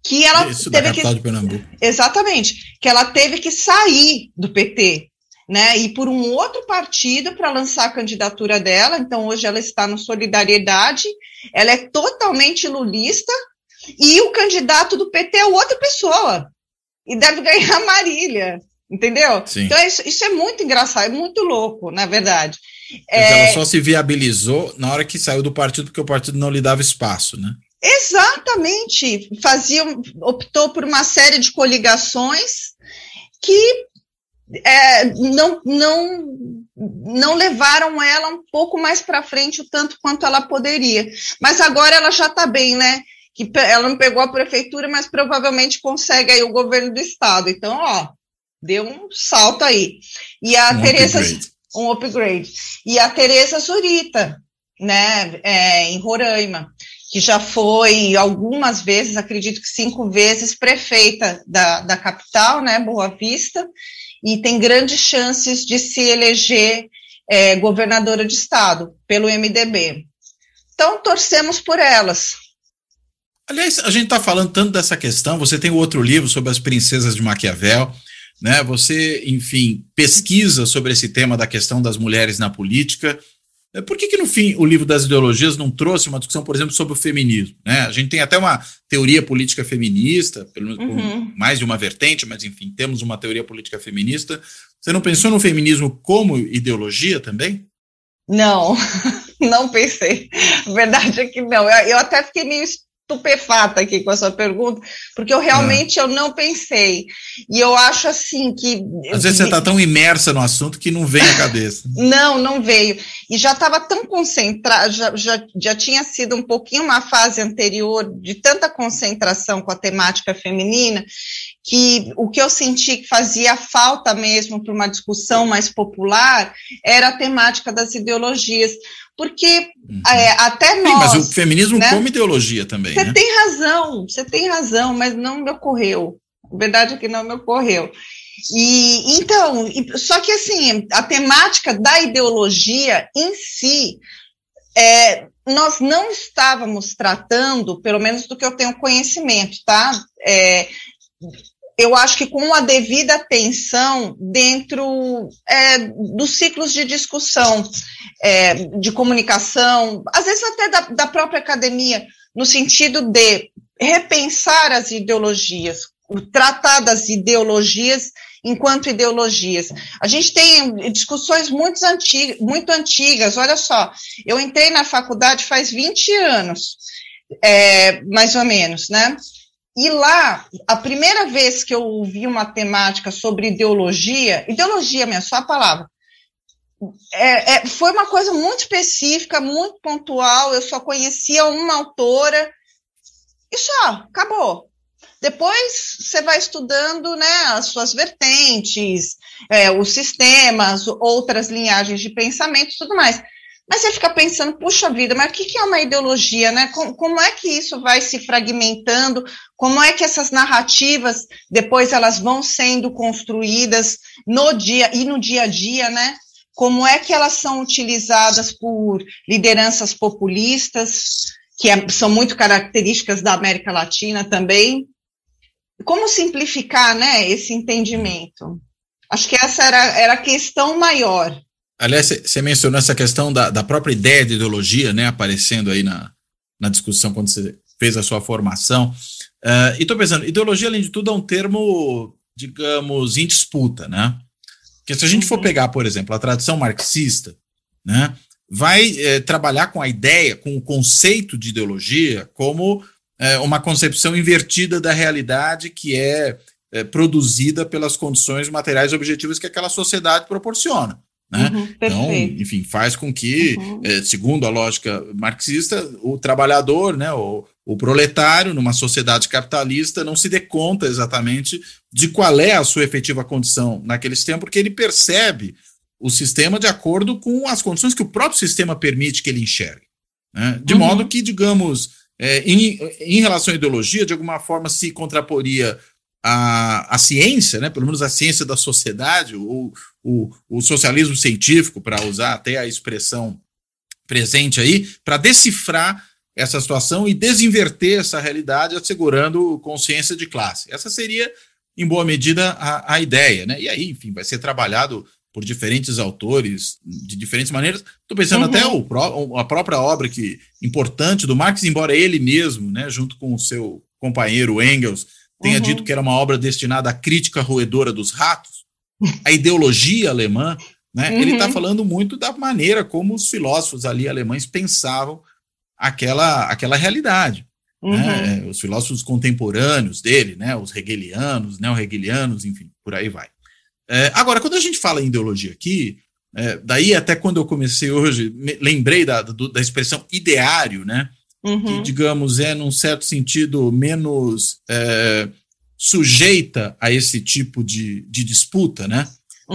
que ela Isso, teve da capital de Pernambuco. Exatamente, que ela teve que sair do PT, né, e por um outro partido para lançar a candidatura dela. Então hoje ela está no Solidariedade, ela é totalmente lulista, e o candidato do PT é outra pessoa, e deve ganhar a Marília, entendeu? Sim. Então isso é muito engraçado, é muito louco, na verdade. Ela só se viabilizou na hora que saiu do partido, porque o partido não lhe dava espaço, né? Exatamente, optou por uma série de coligações que não levaram ela um pouco mais para frente o tanto quanto ela poderia. Mas agora ela já está bem, né? Que ela não pegou a prefeitura, mas provavelmente consegue aí o governo do estado. Então, deu um salto aí. E a Tereza, um upgrade. E a Tereza Zurita, né, em Roraima, que já foi algumas vezes, acredito que 5 vezes, prefeita da capital, né, Boa Vista, e tem grandes chances de se eleger governadora de estado pelo MDB. Então, torcemos por elas. Aliás, a gente está falando tanto dessa questão, você tem outro livro sobre as princesas de Maquiavel, né? Você, enfim, pesquisa sobre esse tema da questão das mulheres na política. Por que no fim o livro das ideologias não trouxe uma discussão, por exemplo, sobre o feminismo, né? A gente tem até uma teoria política feminista, pelo menos com mais de uma vertente, mas enfim, temos uma teoria política feminista. Você não pensou no feminismo como ideologia também? Não, não pensei. A verdade é que não. Eu até fiquei meio estupefata aqui com a sua pergunta, porque eu realmente eu não pensei. E eu acho assim que... Às vezes você está tão imersa no assunto que não vem à cabeça. Não veio. E já estava tão concentrada, já tinha sido um pouquinho uma fase anterior de tanta concentração com a temática feminina, que o que eu senti que fazia falta mesmo para uma discussão mais popular era a temática das ideologias. Porque até nós... Sim, mas o feminismo, né, como ideologia também, Você tem razão, mas não me ocorreu. A verdade é que não me ocorreu. Só que assim, a temática da ideologia em si nós não estávamos tratando, pelo menos do que eu tenho conhecimento, tá? Eu acho que com a devida atenção dentro dos ciclos de discussão, de comunicação, às vezes até da própria academia, no sentido de repensar as ideologias, tratar das ideologias enquanto ideologias. A gente tem discussões muito antigas, olha só, eu entrei na faculdade faz 20 anos, mais ou menos, né? E lá, a primeira vez que eu ouvi uma temática sobre ideologia mesmo, só a palavra, foi uma coisa muito específica, muito pontual, eu só conhecia uma autora, e só, acabou. Depois você vai estudando, né, as suas vertentes, os sistemas, outras linhagens de pensamento e tudo mais. Mas você fica pensando, puxa vida, mas o que é uma ideologia, né? Como é que isso vai se fragmentando? Como é que essas narrativas, depois elas vão sendo construídas no dia a dia, né? Como é que elas são utilizadas por lideranças populistas, que são muito características da América Latina também? Como simplificar, né, esse entendimento? Acho que essa era a questão maior. Aliás, você mencionou essa questão da própria ideia de ideologia, né, aparecendo aí na discussão quando você fez a sua formação. E estou pensando, ideologia, além de tudo, é um termo, digamos, em disputa, né? Porque se a gente for pegar, por exemplo, a tradição marxista, né, vai trabalhar com a ideia, com o conceito de ideologia como uma concepção invertida da realidade que é produzida pelas condições materiais objetivas que aquela sociedade proporciona. Né? Então, enfim, faz com que, segundo a lógica marxista, o trabalhador, né, o proletário, numa sociedade capitalista, não se dê conta exatamente de qual é a sua efetiva condição naquele sistema, porque ele percebe o sistema de acordo com as condições que o próprio sistema permite que ele enxergue. Né? De modo que, digamos, em relação à ideologia, de alguma forma se contraporia a ciência, né, pelo menos a ciência da sociedade, o socialismo científico, para usar até a expressão presente aí, para decifrar essa situação e desinverter essa realidade, assegurando consciência de classe. Essa seria, em boa medida, a ideia. Né? E aí, enfim, vai ser trabalhado por diferentes autores, de diferentes maneiras. Estou pensando até a própria obra importante do Marx, embora ele mesmo, né, junto com o seu companheiro Engels, tenha dito que era uma obra destinada à crítica roedora dos ratos, a ideologia alemã, né, ele está falando muito da maneira como os filósofos ali alemães pensavam aquela realidade. Né, os filósofos contemporâneos dele, né, os hegelianos, neo-hegelianos, enfim, por aí vai. Agora, quando a gente fala em ideologia aqui, daí até quando eu comecei hoje, lembrei da expressão ideário, né? Que, digamos, num certo sentido, menos sujeita a esse tipo de disputa, né?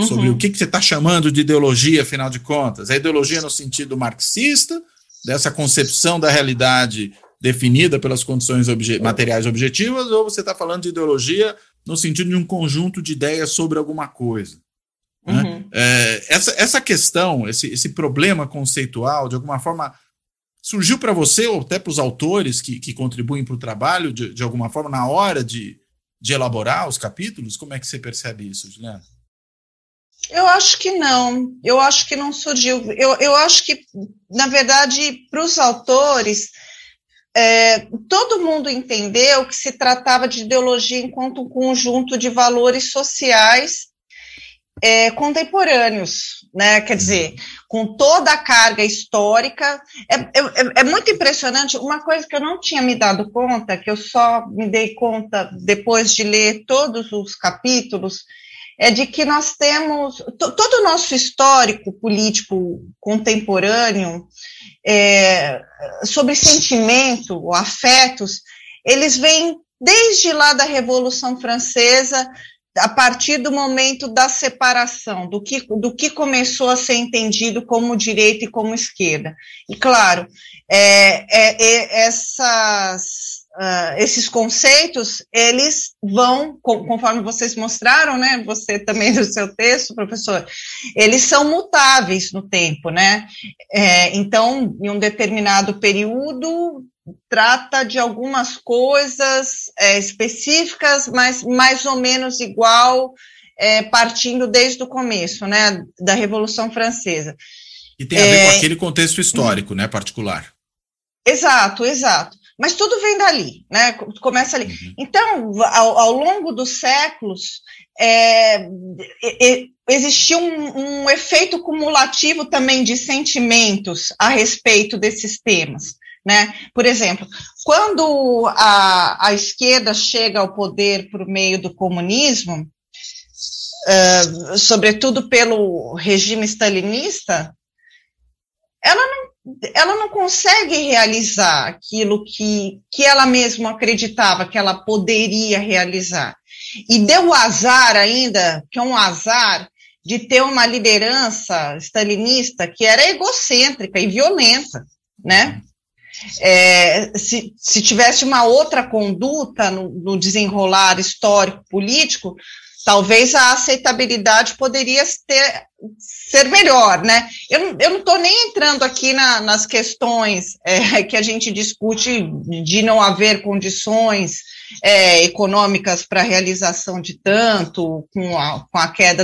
Sobre o que você está chamando de ideologia, afinal de contas. A ideologia no sentido marxista, dessa concepção da realidade definida pelas condições materiais objetivas, ou você está falando de ideologia no sentido de um conjunto de ideias sobre alguma coisa. Né? Essa questão, esse problema conceitual, de alguma forma, surgiu para você, ou até para os autores que contribuem para o trabalho, de alguma forma, na hora de elaborar os capítulos? Como é que você percebe isso, Juliana? Eu acho que não. Eu acho que não surgiu. Eu acho que, na verdade, para os autores, todo mundo entendeu que se tratava de ideologia enquanto um conjunto de valores sociais contemporâneos, né? Quer dizer, com toda a carga histórica. É muito impressionante. Uma coisa que eu não tinha me dado conta, que eu só me dei conta depois de ler todos os capítulos, é de que nós temos todo o nosso histórico político contemporâneo sobre sentimento, ou afetos, eles vêm desde lá da Revolução Francesa, a partir do momento da separação, do que começou a ser entendido como direita e como esquerda. E, claro, esses conceitos, eles vão, conforme vocês mostraram, né, você também no seu texto, professor, eles são mutáveis no tempo, né, então, em um determinado período, trata de algumas coisas específicas, mas mais ou menos igual, partindo desde o começo, né, da Revolução Francesa. E tem a ver com aquele contexto histórico, né, particular. Exato. Mas tudo vem dali, né? Começa ali. Uhum. Então, ao longo dos séculos, existiu um efeito cumulativo também de sentimentos a respeito desses temas, né? Por exemplo, quando a esquerda chega ao poder por meio do comunismo, sobretudo pelo regime stalinista, ela não consegue realizar aquilo que ela mesma acreditava que ela poderia realizar. E deu o azar ainda, que é um azar, de ter uma liderança stalinista que era egocêntrica e violenta, né? Se tivesse uma outra conduta no desenrolar histórico-político, talvez a aceitabilidade poderia ser melhor, né? Eu não estou nem entrando aqui nas questões que a gente discute de não haver condições econômicas para a realização de tanto, com a queda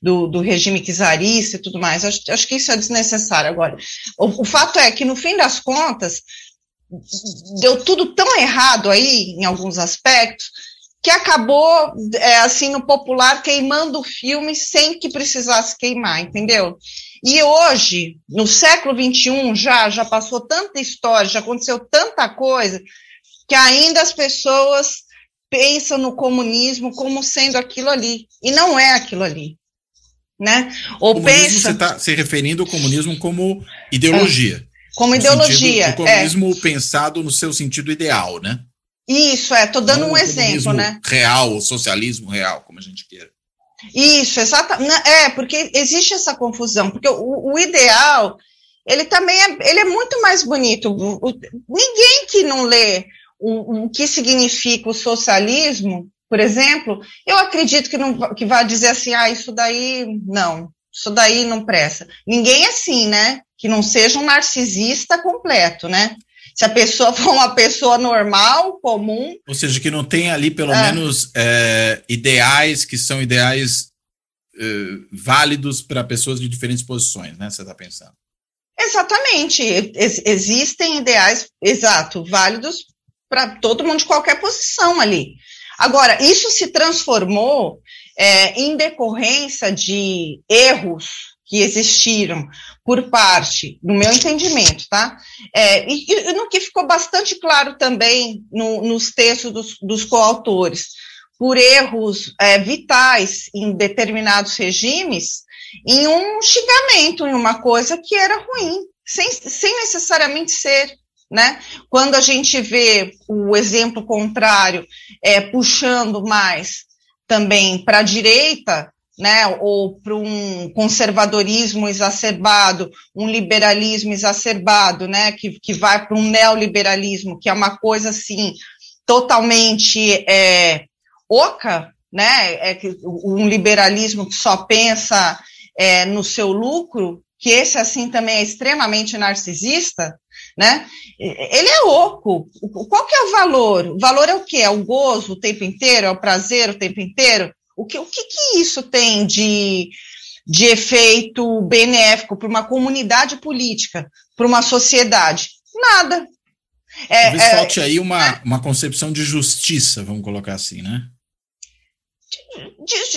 do regime czarista e tudo mais. Acho que isso é desnecessário agora. O fato é que, no fim das contas, deu tudo tão errado aí, em alguns aspectos, que acabou, assim, no popular, queimando o filme sem que precisasse queimar, entendeu? E hoje, no século XXI, já passou tanta história, já aconteceu tanta coisa, que ainda as pessoas pensam no comunismo como sendo aquilo ali, e não é aquilo ali, né? Ou pensa... Você está se referindo ao comunismo como ideologia. Como ideologia, o comunismo pensado no seu sentido ideal, né? Isso, estou dando um exemplo, né? Real, o socialismo real, como a gente queira. Isso, exatamente. Porque existe essa confusão, porque o ideal, ele também ele é muito mais bonito. Ninguém que não lê o que significa o socialismo, por exemplo, eu acredito que vai dizer assim, isso daí não presta. Ninguém é assim, né? Que não seja um narcisista completo, né? Se a pessoa for uma pessoa normal, comum... Ou seja, que não tem ali, pelo menos, ideais que são ideais válidos para pessoas de diferentes posições, né? Você está pensando. Exatamente. Existem ideais, válidos para todo mundo de qualquer posição ali. Agora, isso se transformou em decorrência de erros que existiram por parte, no meu entendimento, tá? E no que ficou bastante claro também nos textos dos coautores, por erros vitais em determinados regimes, em um xingamento, em uma coisa que era ruim, sem necessariamente ser, né? Quando a gente vê o exemplo contrário, puxando mais também para a direita, né, ou para um conservadorismo exacerbado, um liberalismo exacerbado, né, que vai para um neoliberalismo, que é uma coisa, assim, totalmente oca, né, um liberalismo que só pensa no seu lucro, que esse, assim, também é extremamente narcisista, né, ele é oco. Qual que é o valor? O valor é o quê? É o gozo o tempo inteiro? É o prazer o tempo inteiro? O que isso tem de efeito benéfico para uma comunidade política, para uma sociedade? Nada. Talvez falte aí uma concepção de justiça, vamos colocar assim, né?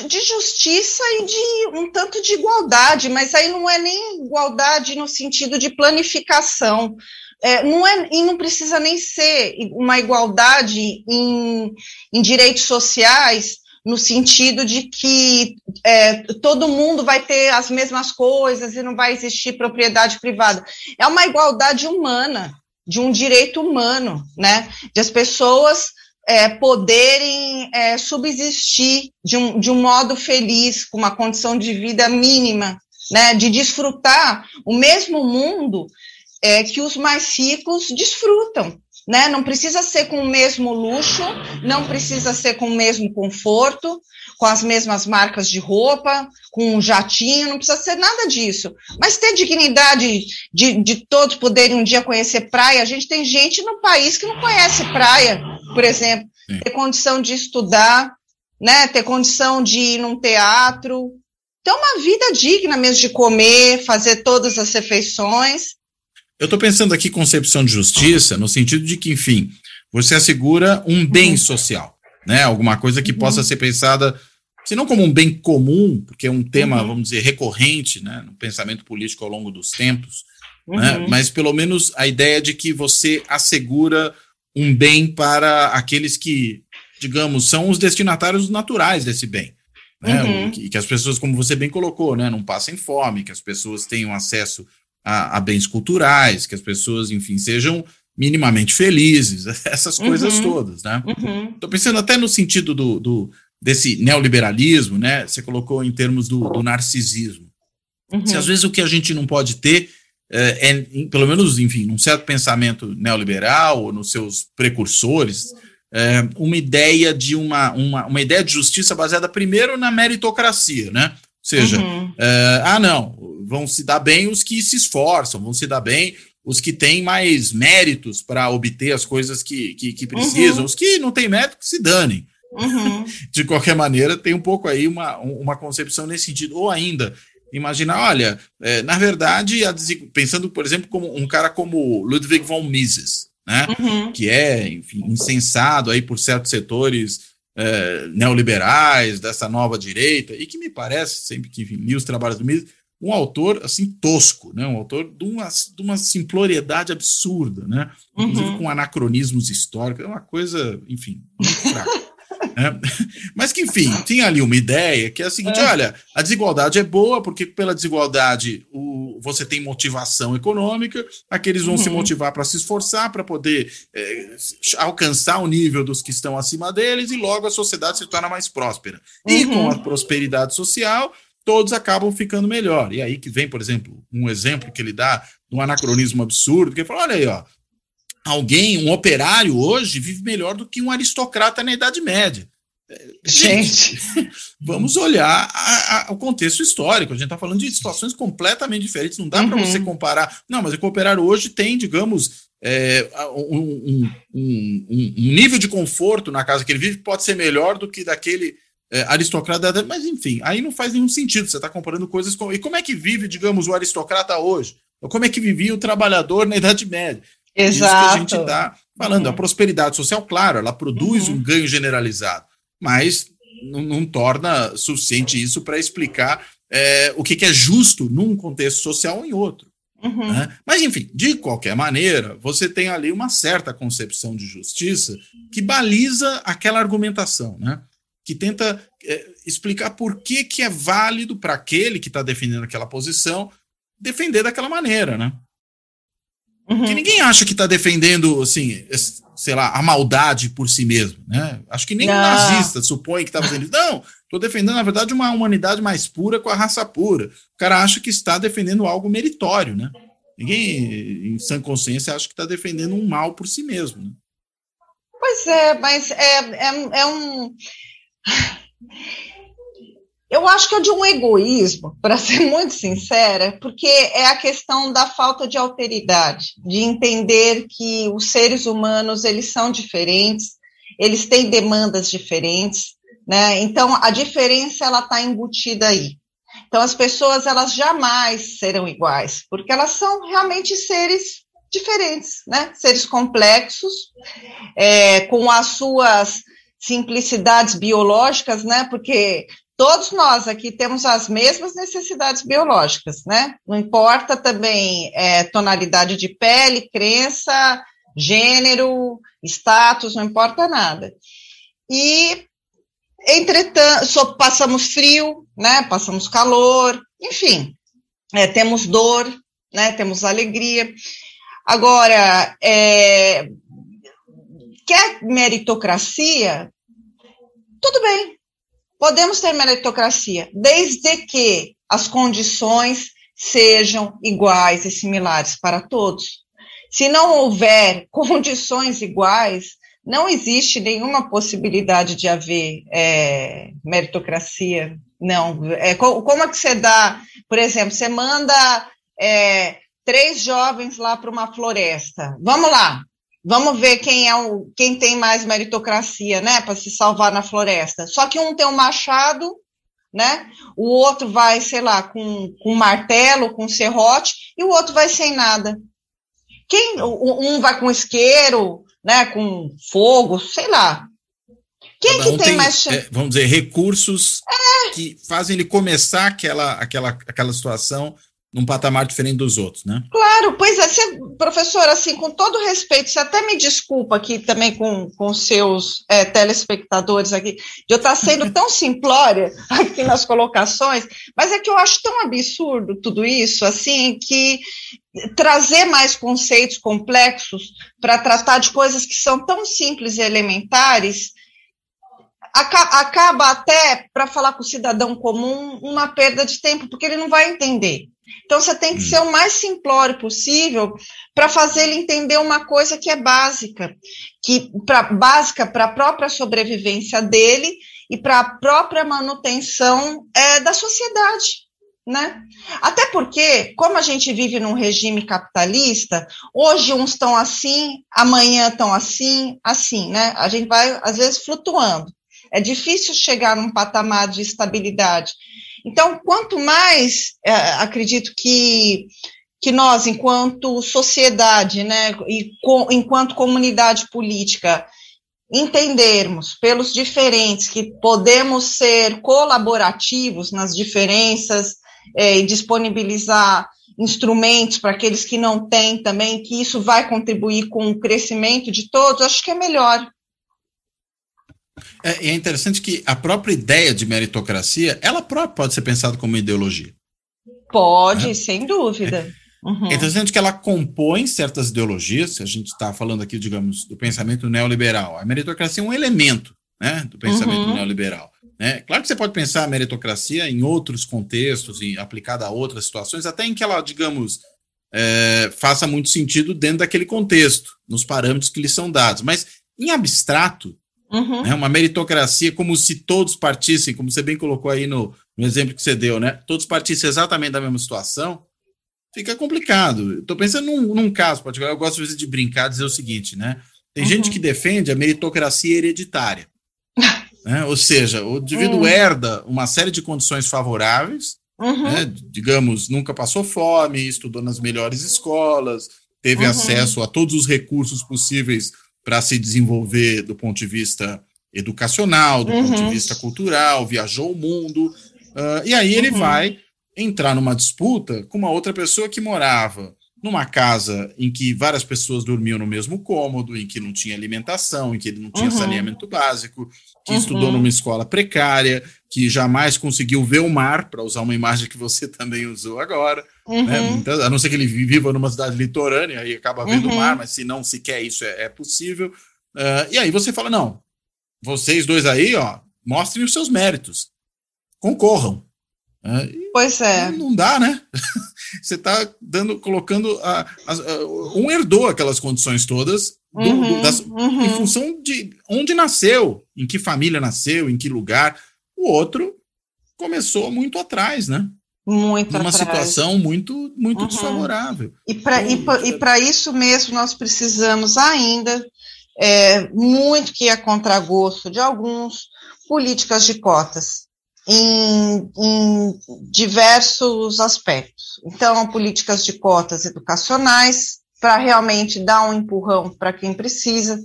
De justiça e de um tanto de igualdade, mas aí não é nem igualdade no sentido de planificação. E não precisa nem ser uma igualdade em direitos sociais, no sentido de que todo mundo vai ter as mesmas coisas e não vai existir propriedade privada. É uma igualdade humana, de um direito humano, né? De as pessoas poderem subsistir de um modo feliz, com uma condição de vida mínima, né? De desfrutar o mesmo mundo que os mais ricos desfrutam, né? Não precisa ser com o mesmo luxo, não precisa ser com o mesmo conforto, com as mesmas marcas de roupa, com um jatinho, não precisa ser nada disso. Mas ter dignidade de todos poderem um dia conhecer praia. A gente tem gente no país que não conhece praia, por exemplo. Sim. Ter condição de estudar, né? Ter condição de ir num teatro. Ter uma vida digna mesmo de comer, fazer todas as refeições. Eu estou pensando aqui concepção de justiça, no sentido de que, enfim, você assegura um bem social, né? Alguma coisa que possa ser pensada, se não como um bem comum, porque é um tema, vamos dizer, recorrente, né, no pensamento político ao longo dos tempos, né? Mas pelo menos a ideia de que você assegura um bem para aqueles que, digamos, são os destinatários naturais desse bem. Né? Que as pessoas, como você bem colocou, né, não passem fome, que as pessoas tenham acesso a bens culturais, que as pessoas, enfim, sejam minimamente felizes, essas coisas todas, né? Estou pensando até no sentido desse neoliberalismo, né? Você colocou em termos do narcisismo. Se às vezes o que a gente não pode ter pelo menos, enfim, num certo pensamento neoliberal ou nos seus precursores, uma ideia de uma ideia de justiça baseada primeiro na meritocracia, né? Ou seja, não, vão se dar bem os que se esforçam, vão se dar bem os que têm mais méritos para obter as coisas que precisam, os que não têm mérito que se danem. De qualquer maneira, tem um pouco aí uma concepção nesse sentido. Ou ainda, imaginar, olha, na verdade, pensando, por exemplo, como um cara como Ludwig von Mises, né? Que é, enfim, incensado aí por certos setores neoliberais, dessa nova direita, e que me parece, sempre que li os trabalhos do Mises, um autor assim tosco, né? Um autor de uma simploriedade absurda, né? Inclusive com anacronismos históricos, é uma coisa, enfim, muito fraca. Mas que, enfim, tinha ali uma ideia que é a seguinte: olha, a desigualdade é boa porque pela desigualdade você tem motivação econômica, aqueles vão se motivar para se esforçar, para poder alcançar o nível dos que estão acima deles, e logo a sociedade se torna mais próspera. E com a prosperidade social, todos acabam ficando melhor. E aí que vem, por exemplo, um exemplo que ele dá de um anacronismo absurdo, que ele fala, olha aí, ó, um operário hoje vive melhor do que um aristocrata na Idade Média. Gente, vamos olhar o contexto histórico. A gente está falando de situações completamente diferentes. Não dá para você comparar. Não, mas o operário hoje tem, digamos, um nível de conforto na casa que ele vive pode ser melhor do que daquele aristocrata. Mas, enfim, aí não faz nenhum sentido. Você está comparando coisas com... E como é que vive, digamos, o aristocrata hoje? Ou como é que vivia o trabalhador na Idade Média? Exato. Isso que a gente está falando. A prosperidade social, claro, ela produz um ganho generalizado, mas não torna suficiente isso para explicar o que é justo num contexto social ou em outro. Né? Mas, enfim, de qualquer maneira, você tem ali uma certa concepção de justiça que baliza aquela argumentação, né? Que tenta explicar por que é válido para aquele que está defendendo aquela posição defender daquela maneira, né? Que ninguém acha que está defendendo, assim, sei lá, a maldade por si mesmo, né? Acho que nem o nazista supõe que está fazendo isso. Não, estou defendendo, na verdade, uma humanidade mais pura com a raça pura. O cara acha que está defendendo algo meritório, né? Ninguém, em sã consciência, acha que está defendendo um mal por si mesmo, né? Pois é, mas é um... Eu acho que é de um egoísmo, para ser muito sincera, porque é a questão da falta de alteridade, de entender que os seres humanos, eles são diferentes, eles têm demandas diferentes, né? Então, a diferença, ela está embutida aí. Então, as pessoas, elas jamais serão iguais, porque elas são realmente seres diferentes, né? Seres complexos, com as suas simplicidades biológicas, né? Porque todos nós aqui temos as mesmas necessidades biológicas, né? Não importa também tonalidade de pele, crença, gênero, status, não importa nada. E, entretanto, passamos frio, né? Passamos calor, enfim, temos dor, né? Temos alegria. Agora, quer meritocracia? Tudo bem. Podemos ter meritocracia, desde que as condições sejam iguais e similares para todos. Se não houver condições iguais, não existe nenhuma possibilidade de haver meritocracia. Não. Como é que você dá, por exemplo, você manda 3 jovens lá para uma floresta. Vamos lá, vamos ver quem tem mais meritocracia, né, para se salvar na floresta. Só que um tem um machado, né? O outro vai, sei lá, com um martelo, com um serrote, e o outro vai sem nada. Um vai com isqueiro, né, com fogo, sei lá. Quem que tem mais... vamos dizer, recursos que fazem ele começar aquela situação num patamar diferente dos outros, né? Claro, pois é, professor, assim, com todo respeito, você até me desculpa aqui também com seus telespectadores aqui, de eu estar sendo tão simplória aqui nas colocações, mas é que eu acho tão absurdo tudo isso, assim, que trazer mais conceitos complexos para tratar de coisas que são tão simples e elementares acaba até, para falar com o cidadão comum, uma perda de tempo, porque ele não vai entender. Então, você tem que ser o mais simplório possível para fazer ele entender uma coisa que é básica, básica para a própria sobrevivência dele e para a própria manutenção da sociedade, né? Até porque, como a gente vive num regime capitalista, hoje uns estão assim, amanhã estão assim, né? A gente vai, às vezes, flutuando. É difícil chegar num patamar de estabilidade. Então, quanto mais, acredito que nós, enquanto sociedade, né, e enquanto comunidade política, entendermos pelos diferentes que podemos ser colaborativos nas diferenças e disponibilizar instrumentos para aqueles que não têm também, que isso vai contribuir com o crescimento de todos, acho que é melhor. É interessante que a própria ideia de meritocracia, ela própria pode ser pensada como ideologia. Pode, né? Sem dúvida. Uhum. É interessante que ela compõe certas ideologias, a gente está falando aqui, digamos, do pensamento neoliberal. A meritocracia é um elemento, né, do pensamento neoliberal. Né? Claro que você pode pensar a meritocracia em outros contextos, aplicada a outras situações, até em que ela, digamos, faça muito sentido dentro daquele contexto, nos parâmetros que lhe são dados. Mas, em abstrato, né, uma meritocracia como se todos partissem, como você bem colocou aí no exemplo que você deu, né, todos partissem exatamente da mesma situação, fica complicado. Estou pensando num caso particular, eu gosto às vezes de brincar, dizer o seguinte, né, tem gente que defende a meritocracia hereditária, né, ou seja, o indivíduo herda uma série de condições favoráveis, né, digamos, nunca passou fome, estudou nas melhores escolas, teve acesso a todos os recursos possíveis para se desenvolver do ponto de vista educacional, do ponto de vista cultural, viajou o mundo, e aí ele vai entrar numa disputa com uma outra pessoa que morava numa casa em que várias pessoas dormiam no mesmo cômodo, em que não tinha alimentação, em que ele não tinha saneamento básico, que estudou numa escola precária, que jamais conseguiu ver o mar, para usar uma imagem que você também usou agora, né? Então, a não ser que ele viva numa cidade litorânea, aí acaba vendo o mar, mas se não sequer isso é possível. E aí você fala, não, vocês dois aí, ó, mostrem os seus méritos, concorram. Pois é. Não dá, né? Você está colocando um herdou aquelas condições todas em função de onde nasceu, em que família nasceu, em que lugar. O outro começou muito atrás, né? Muito numa atrás. Situação muito desfavorável. E para isso mesmo nós precisamos ainda, muito que a contragosto de alguns, políticas de cotas em diversos aspectos. Então, políticas de cotas educacionais, para realmente dar um empurrão para quem precisa,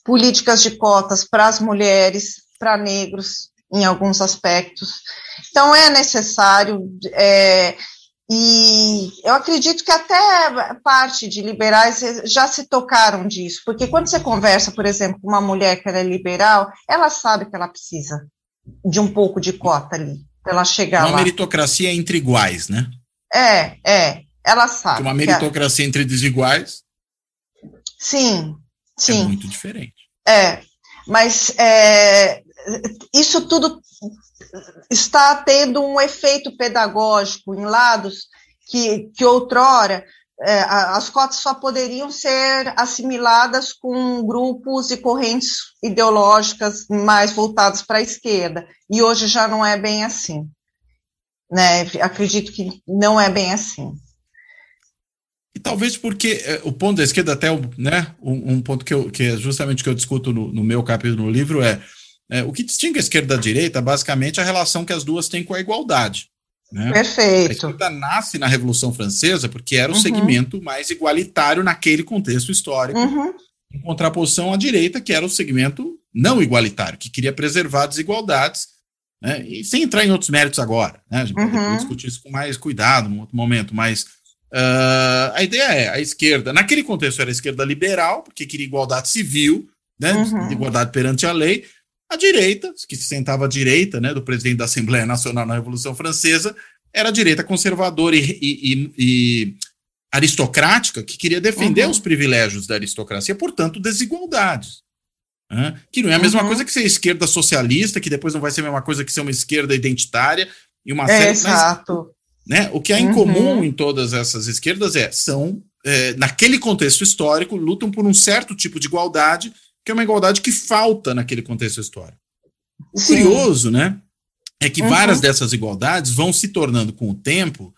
políticas de cotas para as mulheres, para negros, em alguns aspectos. Então, é necessário, e eu acredito que até parte de liberais já se tocaram disso, porque quando você conversa, por exemplo, com uma mulher que ela é liberal, ela sabe que ela precisa de um pouco de cota ali, para ela chegar lá. Uma meritocracia entre iguais, né? Ela sabe. Uma meritocracia entre desiguais. Sim. É muito diferente. Mas isso tudo está tendo um efeito pedagógico em lados que outrora as cotas só poderiam ser assimiladas com grupos e correntes ideológicas mais voltadas para a esquerda, e hoje já não é bem assim, né? Acredito que não é bem assim. E talvez porque o ponto da esquerda, até um ponto que é justamente o que eu discuto no meu capítulo no livro, o que distingue a esquerda da direita, basicamente, é a relação que as duas têm com a igualdade. Né? Perfeito. A esquerda nasce na Revolução Francesa porque era o segmento mais igualitário naquele contexto histórico, em contraposição à direita, que era o segmento não igualitário, que queria preservar desigualdades, né? E sem entrar em outros méritos agora, né? A gente pode discutir isso com mais cuidado num outro momento, mas a ideia é, a esquerda, naquele contexto era a esquerda liberal, porque queria igualdade civil, né? Igualdade perante a lei. A direita, que se sentava à direita, né, do presidente da Assembleia Nacional na Revolução Francesa, era a direita conservadora e aristocrática, que queria defender os privilégios da aristocracia, portanto, desigualdades. Né? Que não é a mesma coisa que ser esquerda socialista, que depois não vai ser a mesma coisa que ser uma esquerda identitária e uma série... Exato. Né? O que há em comum em todas essas esquerdas são, naquele contexto histórico, lutam por um certo tipo de igualdade, que é uma igualdade que falta naquele contexto histórico. O curioso, né, é que várias dessas igualdades vão se tornando com o tempo,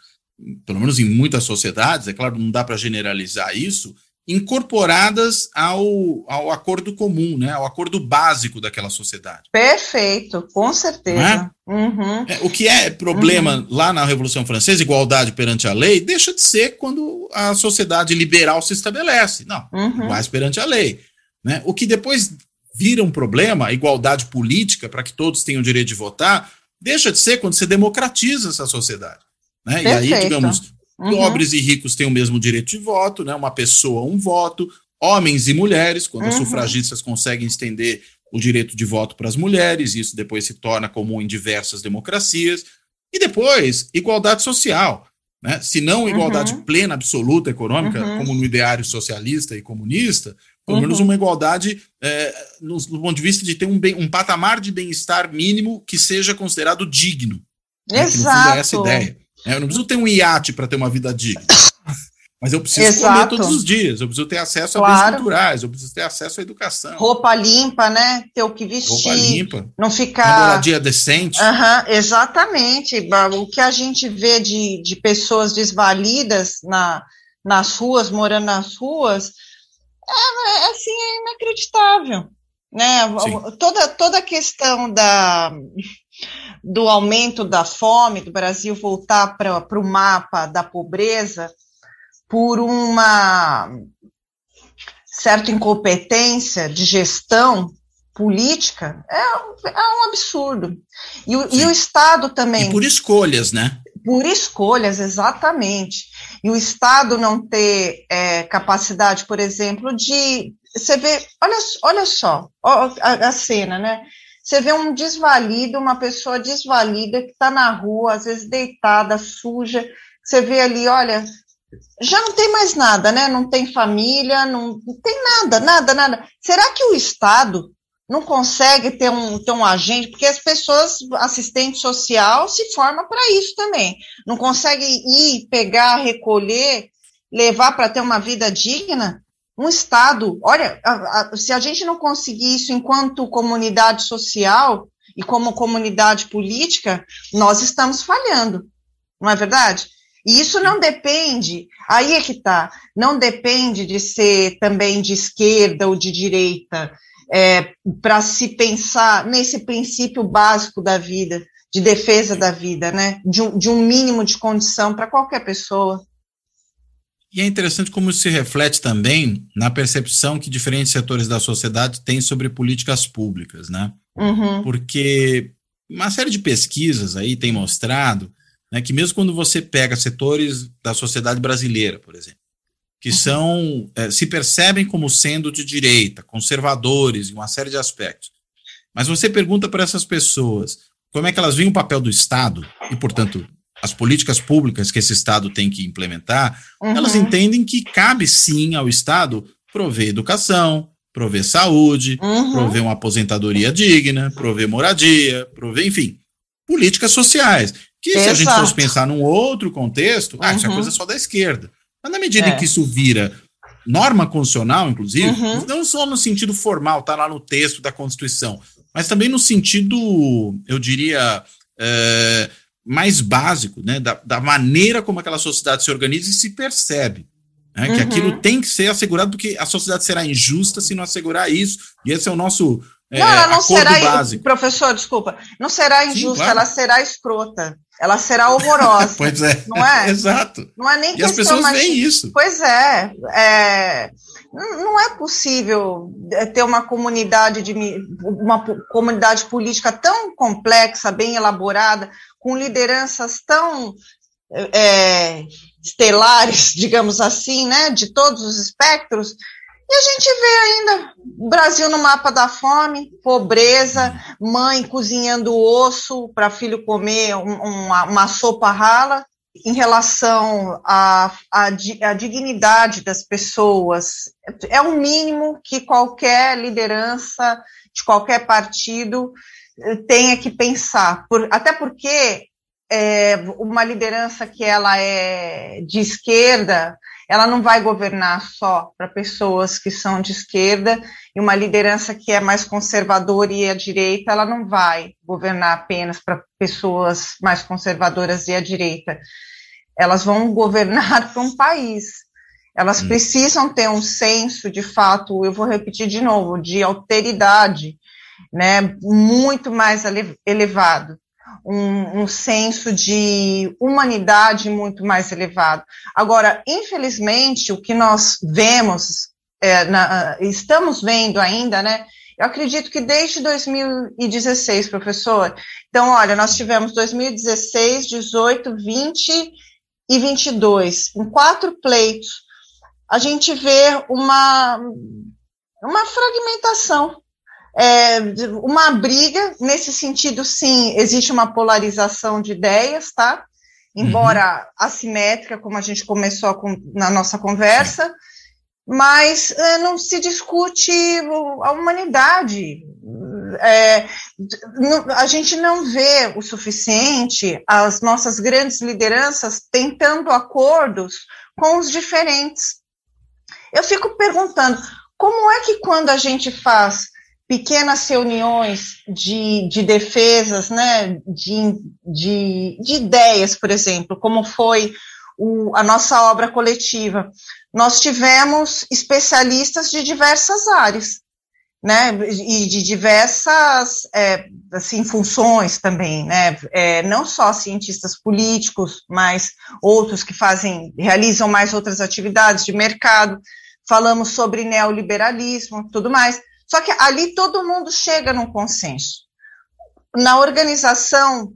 pelo menos em muitas sociedades, é claro, não dá para generalizar isso, incorporadas ao acordo comum, né, ao acordo básico daquela sociedade. Perfeito, com certeza. O que é problema lá na Revolução Francesa, igualdade perante a lei, deixa de ser quando a sociedade liberal se estabelece. Não, iguais perante a lei. Né? O que depois vira um problema, a igualdade política, para que todos tenham o direito de votar, deixa de ser quando você democratiza essa sociedade. Né? E aí, digamos, pobres e ricos têm o mesmo direito de voto, né? Uma pessoa, um voto, homens e mulheres, quando as sufragistas conseguem estender o direito de voto para as mulheres, isso depois se torna comum em diversas democracias, e depois, igualdade social. Né? Se não igualdade plena, absoluta, econômica, como no ideário socialista e comunista, pelo menos uma igualdade no ponto de vista de ter um patamar de bem-estar mínimo que seja considerado digno. Né? Que no fundo é essa ideia. Eu não preciso ter um iate para ter uma vida digna, mas eu preciso comer todos os dias, eu preciso ter acesso a bens culturais, eu preciso ter acesso à educação. Roupa limpa, né? Ter o que vestir. Roupa limpa. Não ficar... Uma moradia decente. Exatamente. O que a gente vê de pessoas desvalidas nas ruas, morando nas ruas, assim, é inacreditável. Né? Toda a questão do aumento da fome, do Brasil voltar para o mapa da pobreza por uma certa incompetência de gestão política, é um absurdo. E o Estado também... E por escolhas, né? Por escolhas, exatamente. E o Estado não ter capacidade, por exemplo, de... Você vê, olha só a cena, né? Você vê um desvalido, uma pessoa desvalida que está na rua, às vezes deitada, suja. Você vê ali, olha, já não tem mais nada, né? Não tem família, não tem nada. Será que o Estado não consegue ter um agente? Porque as pessoas, assistente social, se formam para isso também. Não consegue ir, pegar, recolher, levar para ter uma vida digna? Um Estado, olha, se a gente não conseguir isso enquanto comunidade social e como comunidade política, nós estamos falhando, não é verdade? E isso não depende, aí é que está, não depende de ser também de esquerda ou de direita, para se pensar nesse princípio básico da vida, de defesa da vida, né? De um mínimo de condição para qualquer pessoa. E é interessante como isso se reflete também na percepção que diferentes setores da sociedade têm sobre políticas públicas, né? Porque uma série de pesquisas aí tem mostrado, né, que mesmo quando você pega setores da sociedade brasileira, por exemplo, que se percebem como sendo de direita, conservadores em uma série de aspectos, mas você pergunta para essas pessoas como é que elas veem o papel do Estado e, portanto, as políticas públicas que esse Estado tem que implementar, elas entendem que cabe sim ao Estado prover educação, prover saúde, prover uma aposentadoria digna, prover moradia, prover, enfim, políticas sociais. Que se a gente fosse pensar num outro contexto, isso é coisa só da esquerda. Mas na medida em que isso vira norma constitucional, inclusive, não só no sentido formal, está lá no texto da Constituição, mas também no sentido, eu diria, mais básico, né, da maneira como aquela sociedade se organiza e se percebe. Né, que aquilo tem que ser assegurado, porque a sociedade será injusta se não assegurar isso, e esse é o nosso ela não acordo será, básico. Professor, desculpa, não será injusta, Sim, claro. Ela será escrota, ela será horrorosa. Pois é, não é? Exato. Não é nem e as pessoas veem isso. Pois não é possível ter uma comunidade política tão complexa, bem elaborada, com lideranças tão estelares, digamos assim, né, de todos os espectros, e a gente vê ainda o Brasil no mapa da fome, pobreza, mãe cozinhando osso para filho comer uma sopa rala. Em relação à dignidade das pessoas, é o mínimo que qualquer liderança de qualquer partido tenha que pensar, até porque uma liderança que ela é de esquerda, ela não vai governar só para pessoas que são de esquerda, e uma liderança que é mais conservadora e à direita, ela não vai governar apenas para pessoas mais conservadoras e à direita. Elas vão governar para um país. Elas precisam ter um senso, de fato, eu vou repetir de novo, de alteridade, né, muito mais elevado. Um senso de humanidade muito mais elevado. Agora, infelizmente, o que nós vemos, estamos vendo ainda, né? Eu acredito que desde 2016, professor. Então, olha, nós tivemos 2016, 18, 20 e 22, em 4 pleitos. A gente vê uma fragmentação. Uma briga, nesse sentido, sim, existe uma polarização de ideias, tá? Embora assimétrica, como a gente começou na nossa conversa, mas não se discute a humanidade. A gente não vê o suficiente as nossas grandes lideranças tentando acordos com os diferentes. Eu fico perguntando, como é que quando a gente faz pequenas reuniões de defesas, né, de ideias, por exemplo, como foi a nossa obra coletiva, nós tivemos especialistas de diversas áreas, né, e de diversas assim, funções também, né, não só cientistas políticos, mas outros que realizam mais outras atividades de mercado. Falamos sobre neoliberalismo, tudo mais. Só que ali todo mundo chega num consenso. Na organização,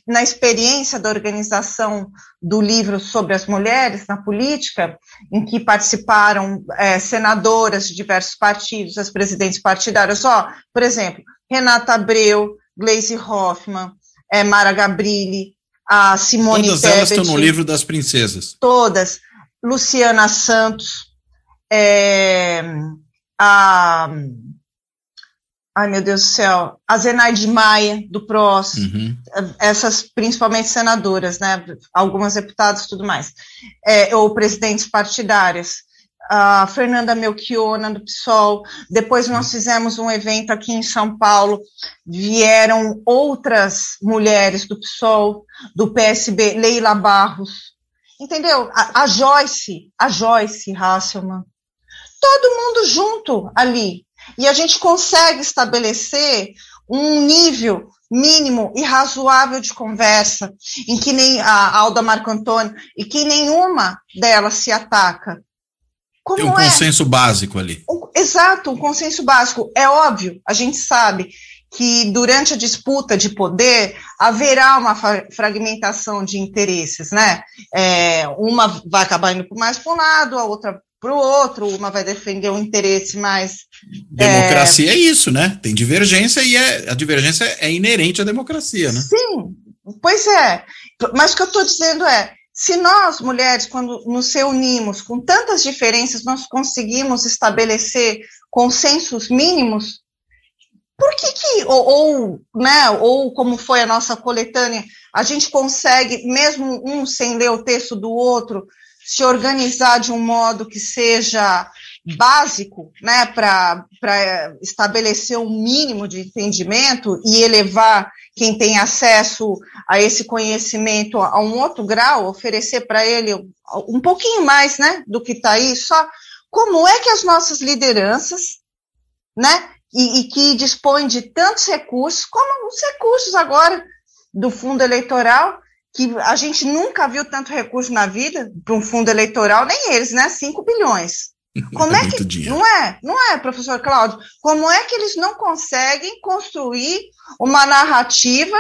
na experiência da organização do livro sobre as mulheres na política, em que participaram senadoras de diversos partidos, as presidentes partidárias, por exemplo, Renata Abreu, Gleisi Hoffmann, Mara Gabrilli, a Simone Tebet. Todas elas estão no livro das princesas. Todas. Luciana Santos, ai, meu Deus do céu, a Zenaide Maia, do PROS, essas principalmente senadoras, né, algumas deputadas e tudo mais, ou presidentes partidárias, a Fernanda Melchiona, do PSOL. Depois nós fizemos um evento aqui em São Paulo, vieram outras mulheres do PSOL, do PSB, Leila Barros, entendeu? A Joyce Hasselmann, todo mundo junto ali. E a gente consegue estabelecer um nível mínimo e razoável de conversa, em que nem a Alda Marco Antônio, e que nenhuma delas se ataca. Tem um consenso básico ali. Exato, um consenso básico. É óbvio, a gente sabe que durante a disputa de poder haverá uma fragmentação de interesses, né? Uma vai acabar indo mais para um lado, a outra para o outro, uma vai defender um interesse mais... Democracia é isso, né? Tem divergência e a divergência é inerente à democracia, né? Sim, pois é. Mas o que eu estou dizendo se nós, mulheres, quando nos reunimos com tantas diferenças, nós conseguimos estabelecer consensos mínimos, por que ou como foi a nossa coletânea, a gente consegue, mesmo um sem ler o texto do outro, se organizar de um modo que seja básico, né, para estabelecer um mínimo de entendimento e elevar quem tem acesso a esse conhecimento a um outro grau, oferecer para ele um pouquinho mais, né, do que está aí, só como é que as nossas lideranças, né, e que dispõem de tantos recursos, como os recursos agora do fundo eleitoral, que a gente nunca viu tanto recurso na vida para um fundo eleitoral, nem eles, né, 5 bilhões. Como é que, dinheiro. Não é, professor Cláudio? Como é que eles não conseguem construir uma narrativa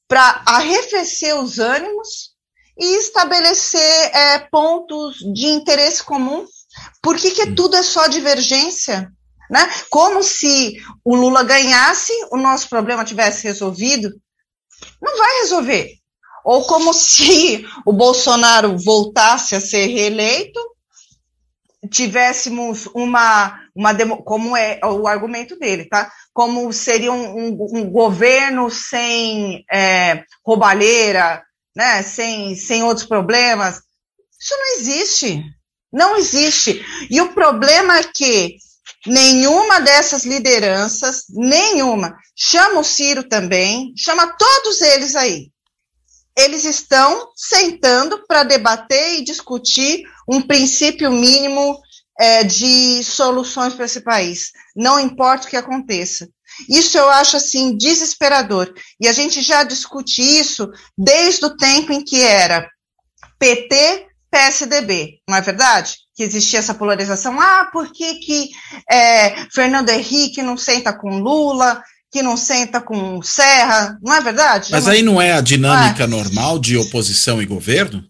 para arrefecer os ânimos e estabelecer pontos de interesse comum? Por que tudo é só divergência? Né? Como se o Lula ganhasse, o nosso problema tivesse resolvido. Não vai resolver. Ou como se o Bolsonaro voltasse a ser reeleito, tivéssemos como é o argumento dele, tá? Como seria um governo sem roubalheira, né? Sem outros problemas. Isso não existe. Não existe. E o problema é que nenhuma dessas lideranças, chama o Ciro também, chama todos eles aí. Eles estão sentando para debater e discutir um princípio mínimo de soluções para esse país. Não importa o que aconteça. Isso eu acho, assim, desesperador. E a gente já discute isso desde o tempo em que era PT, PSDB, não é verdade? Que existia essa polarização. Por que Fernando Henrique não senta com Lula, que não senta com Serra, não é verdade? Mas aí não é a dinâmica normal de oposição e governo?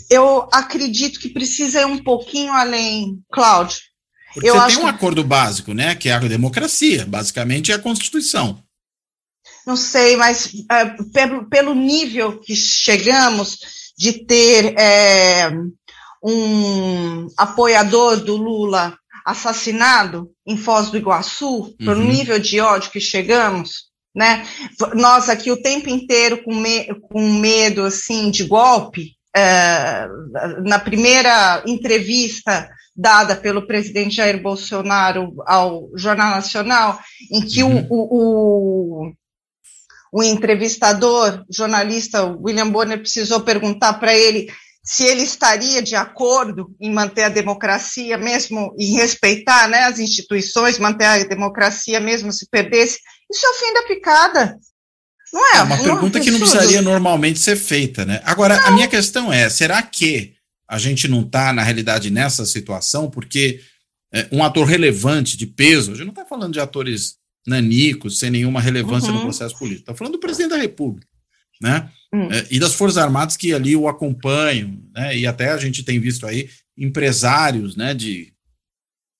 Eu acredito que precisa ir um pouquinho além, Cláudio. Porque você tem um acordo básico, né? Que é a democracia, basicamente é a Constituição. Não sei, mas pelo nível que chegamos de ter um apoiador do Lula assassinado em Foz do Iguaçu, pelo nível de ódio que chegamos, né? Nós aqui o tempo inteiro com medo, assim, de golpe. Na primeira entrevista dada pelo presidente Jair Bolsonaro ao Jornal Nacional, em que o entrevistador, jornalista William Bonner, precisou perguntar para ele se ele estaria de acordo em manter a democracia mesmo, em respeitar, né, as instituições, manter a democracia mesmo se perdesse. Isso é o fim da picada. Não é? É uma pergunta que não precisaria normalmente ser feita, né? Agora, a minha questão é, será que a gente não está, na realidade, nessa situação porque um ator relevante, de peso, a gente não está falando de atores nanicos, sem nenhuma relevância no processo político, está falando do presidente da República, né? E das Forças Armadas que ali o acompanham, né? E até a gente tem visto aí empresários, né, de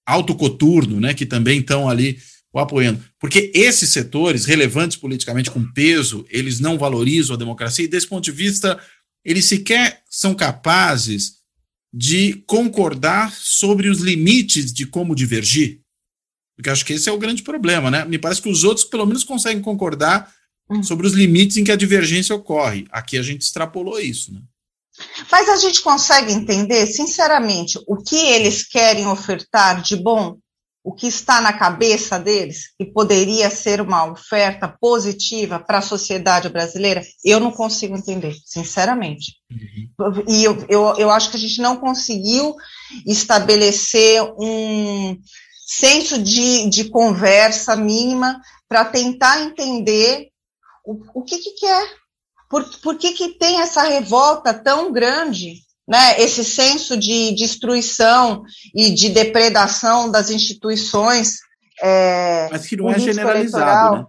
alto coturno, né, que também estão ali o apoiando. Porque esses setores relevantes politicamente com peso, eles não valorizam a democracia e, desse ponto de vista, eles sequer são capazes de concordar sobre os limites de como divergir. Porque acho que esse é o grande problema, né? Me parece que os outros pelo menos conseguem concordar sobre os limites em que a divergência ocorre. Aqui a gente extrapolou isso, né? Mas a gente consegue entender, sinceramente, o que eles querem ofertar de bom, o que está na cabeça deles, que poderia ser uma oferta positiva para a sociedade brasileira? Eu não consigo entender, sinceramente. E eu acho que a gente não conseguiu estabelecer um senso de conversa mínima para tentar entender o que quer. Por que tem essa revolta tão grande, né? Esse senso de destruição e de depredação das instituições. Mas que não é generalizado,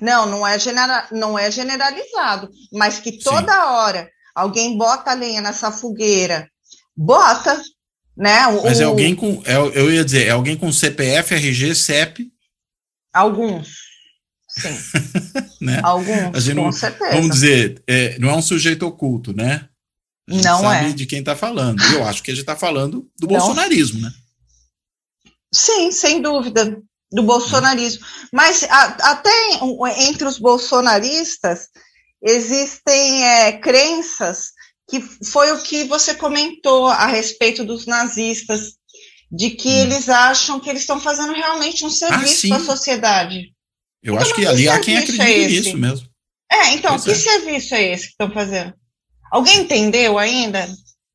né? Não é generalizado, mas que toda hora alguém bota a lenha nessa fogueira, bota, né? Mas é alguém com, eu ia dizer, é alguém com CPF, RG, CEP? Alguns. Sim, né? Alguns, com certeza. Vamos dizer, não é um sujeito oculto, né? A gente sabe de quem está falando. Eu acho que a gente está falando do bolsonarismo, né? Sim, sem dúvida, do bolsonarismo. Mas até entre os bolsonaristas existem crenças que foi o que você comentou a respeito dos nazistas, de que eles acham que eles estão fazendo realmente um serviço para a sociedade. Eu acho que ali há quem acredita nisso mesmo. Então, que serviço é esse que estão fazendo? Alguém entendeu ainda?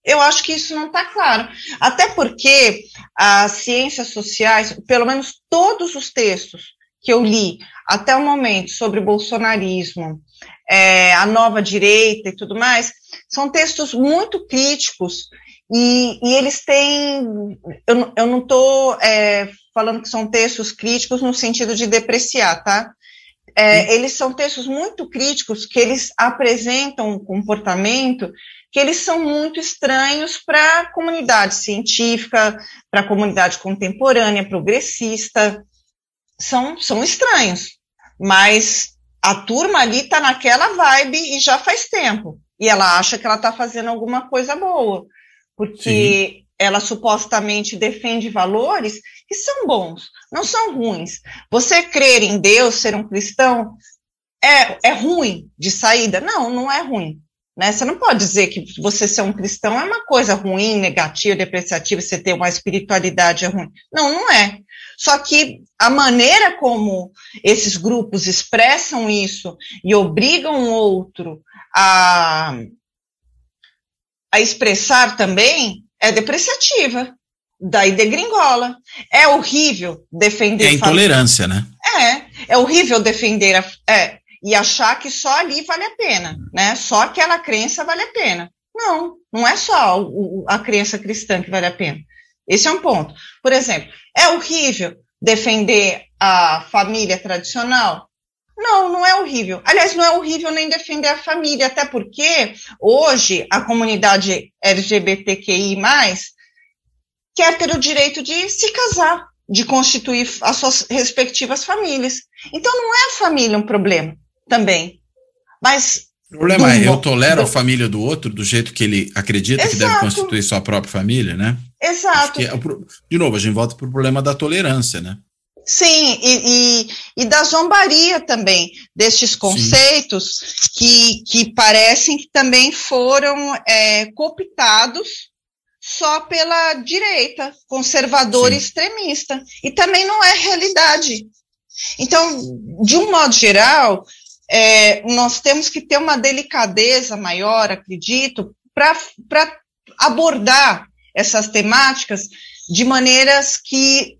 Eu acho que isso não está claro. Até porque as ciências sociais, pelo menos todos os textos que eu li até o momento sobre bolsonarismo, a nova direita e tudo mais, são textos muito críticos e eles têm... Eu não estou falando que são textos críticos no sentido de depreciar, tá? Eles são textos muito críticos que eles apresentam um comportamento que eles são muito estranhos para a comunidade científica, para a comunidade contemporânea, progressista. São estranhos, mas a turma ali está naquela vibe e já faz tempo. E ela acha que ela está fazendo alguma coisa boa, porque ela supostamente defende valores que são bons, não são ruins. Você crer em Deus, ser um cristão, é ruim de saída? Não, não é ruim. Né? Você não pode dizer que você ser um cristão é uma coisa ruim, negativa, depreciativa, você ter uma espiritualidade é ruim. Não, não é. Só que a maneira como esses grupos expressam isso e obrigam o outro a expressar também é depreciativa. Daí degringola. É horrível defender... É intolerância, né? É horrível defender... E achar que só ali vale a pena, né? Só aquela crença vale a pena. Não é só a crença cristã que vale a pena. Esse é um ponto. Por exemplo, é horrível defender a família tradicional? Não é horrível. Aliás, não é horrível nem defender a família, até porque hoje a comunidade LGBTQI+, quer ter o direito de se casar, de constituir as suas respectivas famílias. Então não é a família um problema também. Mas o problema eu tolero a família do outro do jeito que ele acredita que deve constituir sua própria família, né? Exato. De novo, a gente volta para o problema da tolerância, né? Sim, e da zombaria também, destes conceitos que parecem que também foram cooptados só pela direita, conservadora e extremista. E também não é realidade. Então, de um modo geral, nós temos que ter uma delicadeza maior, acredito, para abordar essas temáticas de maneiras que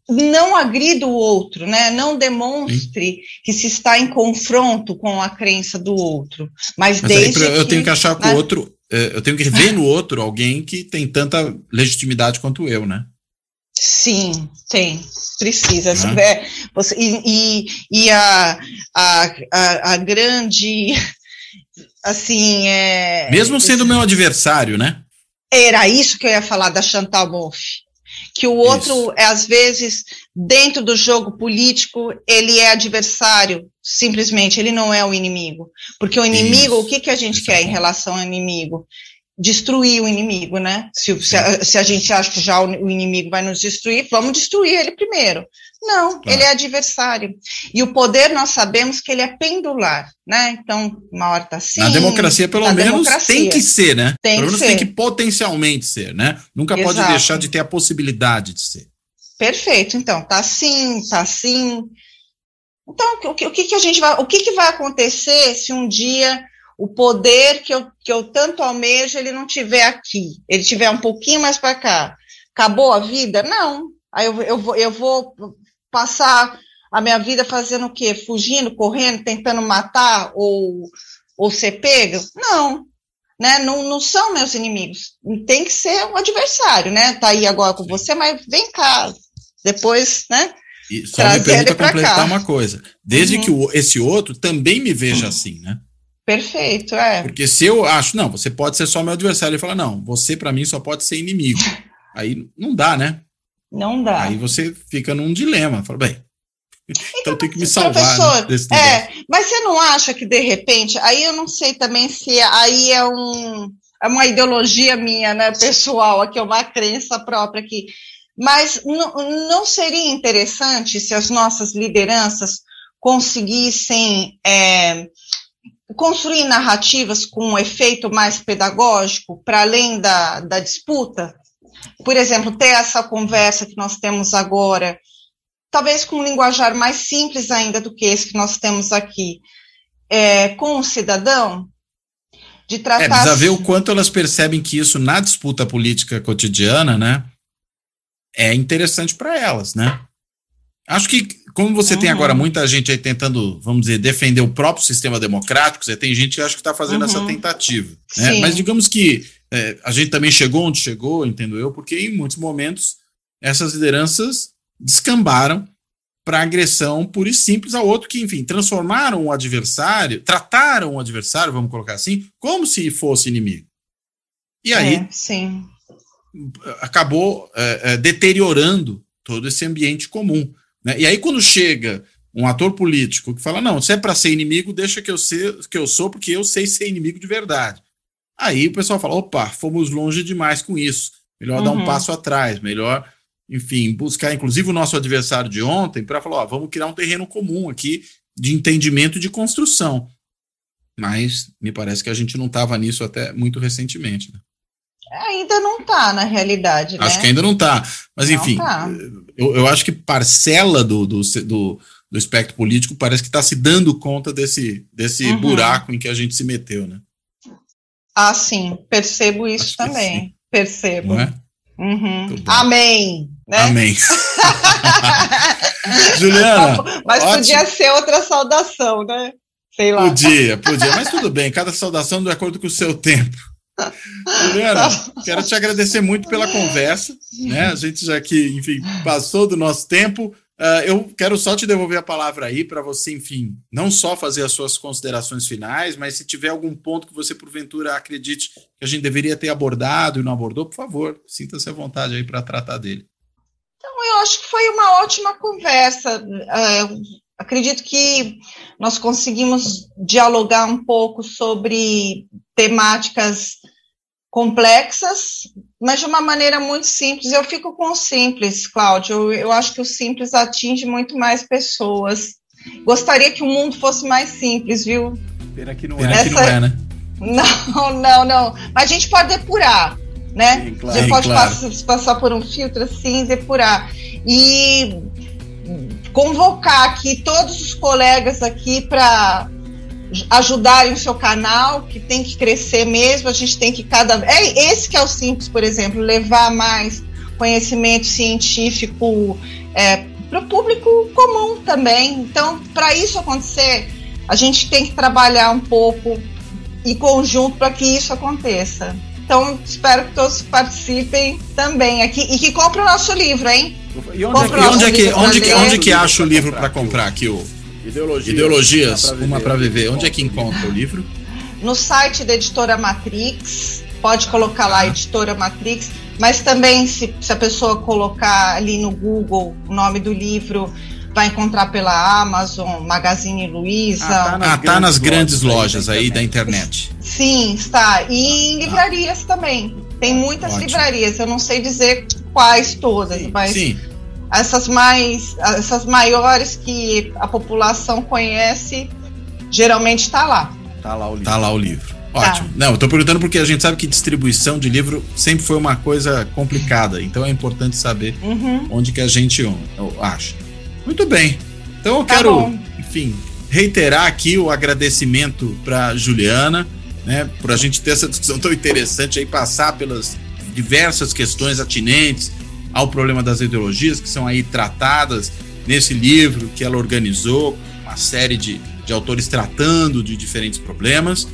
não agrida o outro, né? Não demonstre que se está em confronto com a crença do outro. Mas desde eu tenho que achar que o outro, eu tenho que ver no outro alguém que tem tanta legitimidade quanto eu, né? Sim, tem, precisa. A grande, assim... Mesmo sendo meu adversário, né? Era isso que eu ia falar da Chantal Mouffe. Que o outro, às vezes, dentro do jogo político, ele é adversário, simplesmente, ele não é o inimigo. Porque o inimigo, o que a gente quer em relação ao inimigo? Destruir o inimigo, né? Se a gente acha que já o inimigo vai nos destruir, vamos destruir ele primeiro. Não, ele é adversário. E o poder, nós sabemos que ele é pendular, né? Então, uma hora está assim... Na democracia, pelo menos, tem que ser, né? Pelo menos tem que potencialmente ser, né? Nunca pode deixar de ter a possibilidade de ser. Perfeito. Então, tá assim. Então, o que vai acontecer se um dia o poder que eu tanto almejo, ele não tiver aqui, ele tiver um pouquinho mais para cá? Acabou a vida? Não. Aí eu vou passar a minha vida fazendo o quê? Fugindo, correndo, tentando matar ou ser pega? Não, né? Não são meus inimigos. Tem que ser um adversário, né? Tá aí agora com você, mas vem cá, depois, né? E só me permita completar uma coisa. Desde que esse outro também me veja assim, né? Perfeito, Porque se eu acho, não, você pode ser só meu adversário, ele fala, não, você para mim só pode ser inimigo. Aí não dá, né? Não dá. Aí você fica num dilema. Fala, bem, então eu tenho que me salvar, né, desse negócio. Mas você não acha que, de repente, aí eu não sei também se aí é uma ideologia minha, né, pessoal, aqui é uma crença própria aqui, mas não seria interessante se as nossas lideranças conseguissem construir narrativas com um efeito mais pedagógico, para além da disputa. Por exemplo, ter essa conversa que nós temos agora, talvez com um linguajar mais simples ainda do que esse que nós temos aqui, com o cidadão, de tratar... Precisa ver o quanto elas percebem que isso na disputa política cotidiana, né, é interessante para elas, né? Acho que, como você tem agora muita gente aí tentando, vamos dizer, defender o próprio sistema democrático, você tem gente que acha que está fazendo essa tentativa, né? Mas digamos que a gente também chegou onde chegou, entendo eu, porque em muitos momentos essas lideranças descambaram para agressão pura e simples ao outro, que, enfim, transformaram o adversário, trataram o adversário, vamos colocar assim, como se fosse inimigo. E aí acabou deteriorando todo esse ambiente comum, né? E aí quando chega um ator político que fala, não, se é para ser inimigo, deixa que eu sou, porque eu sei ser inimigo de verdade. Aí o pessoal fala, opa, fomos longe demais com isso, melhor dar um passo atrás, melhor, enfim, buscar inclusive o nosso adversário de ontem para falar, vamos criar um terreno comum aqui de entendimento e de construção. Mas me parece que a gente não estava nisso até muito recentemente, né? Ainda não está, na realidade, né? Acho que ainda não está. Mas, enfim, eu acho que parcela do espectro político parece que está se dando conta desse buraco em que a gente se meteu, né? Ah, sim. Percebo isso acho também. Percebo. Não é? Amém. Né? Amém. Juliana. Mas podia ser outra saudação, né? Sei lá. Podia. Mas tudo bem. Cada saudação de acordo com o seu tempo. Juliana, quero te agradecer muito pela conversa, né? A gente já que, enfim, passou do nosso tempo. Eu quero só te devolver a palavra aí para você, enfim, não só fazer as suas considerações finais, mas se tiver algum ponto que você, porventura, acredite que a gente deveria ter abordado e não abordou, por favor, sinta-se à vontade aí para tratar dele. Então, eu acho que foi uma ótima conversa. Acredito que nós conseguimos dialogar um pouco sobre temáticas complexas, mas de uma maneira muito simples. Eu fico com o simples, Cláudio. Eu acho que o simples atinge muito mais pessoas. Gostaria que o mundo fosse mais simples, viu? Pena que não é, né? Não. Mas a gente pode depurar, né? Sim, claro. A gente pode passar por um filtro assim, depurar. E convocar aqui todos os colegas aqui para ajudarem o seu canal, que tem que crescer mesmo, a gente tem que esse que é o simples, por exemplo, levar mais conhecimento científico para o público comum também. Então, para isso acontecer, a gente tem que trabalhar um pouco em conjunto para que isso aconteça. Então, espero que todos participem também aqui e que comprem o nosso livro, hein? E onde que acha o livro para comprar aqui? Ideologias, uma para viver. Onde é que encontra o livro? No site da Editora Matrix, pode colocar lá Editora Matrix, mas também se a pessoa colocar ali no Google o nome do livro, vai encontrar pela Amazon, Magazine Luiza. Tá nas grandes lojas aí da internet. Sim, está. E em livrarias também. Tem muitas livrarias, eu não sei dizer quais todas, mas essas maiores que a população conhece, geralmente está lá. Tá lá o livro. Ótimo. Não, eu tô perguntando porque a gente sabe que distribuição de livro sempre foi uma coisa complicada, então é importante saber onde que a gente acha. Muito bem. Então eu quero, enfim, reiterar aqui o agradecimento para Juliana, né, por a gente ter essa discussão tão interessante aí, passar pelas diversas questões atinentes ao problema das ideologias que são aí tratadas nesse livro que ela organizou, uma série de autores tratando de diferentes problemas.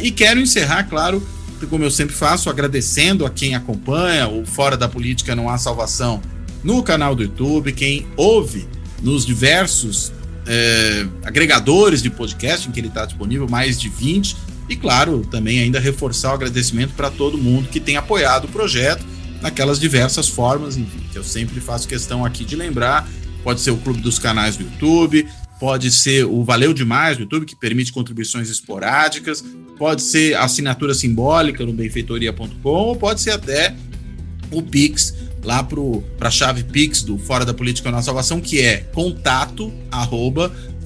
E quero encerrar, claro, como eu sempre faço, agradecendo a quem acompanha o Fora da Política Não Há Salvação no canal do YouTube, quem ouve nos diversos agregadores de podcast em que ele está disponível, mais de 20, e claro, também ainda reforçar o agradecimento para todo mundo que tem apoiado o projeto naquelas diversas formas, enfim, que eu sempre faço questão aqui de lembrar. Pode ser o Clube dos Canais do YouTube, pode ser o Valeu Demais do YouTube, que permite contribuições esporádicas, pode ser a assinatura simbólica no benfeitoria.com, ou pode ser até o Pix, lá para a chave Pix do Fora da Política Não Há Salvação, que é contato@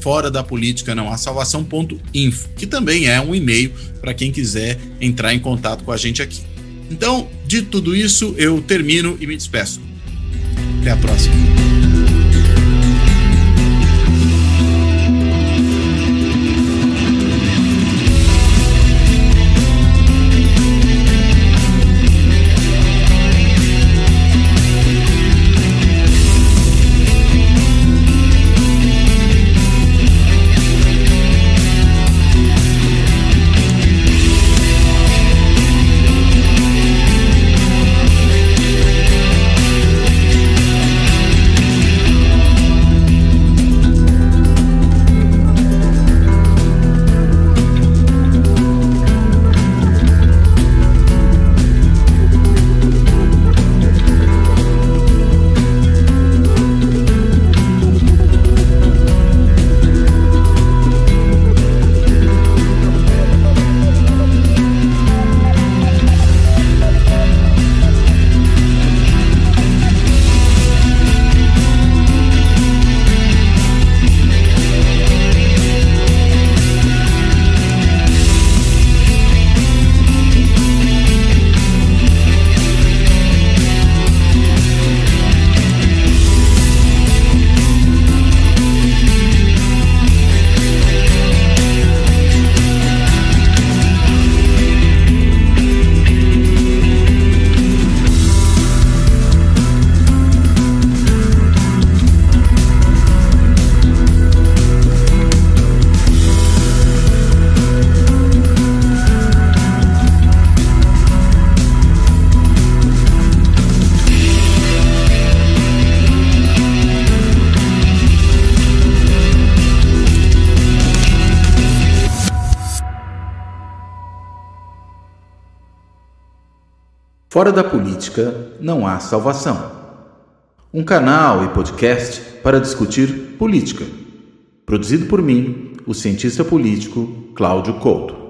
fora da política não há salvação.info, que também é um e-mail para quem quiser entrar em contato com a gente aqui. Então, de tudo isso, eu termino e me despeço. Até a próxima. Fora da política não há salvação. Um canal e podcast para discutir política. Produzido por mim, o cientista político Cláudio Couto.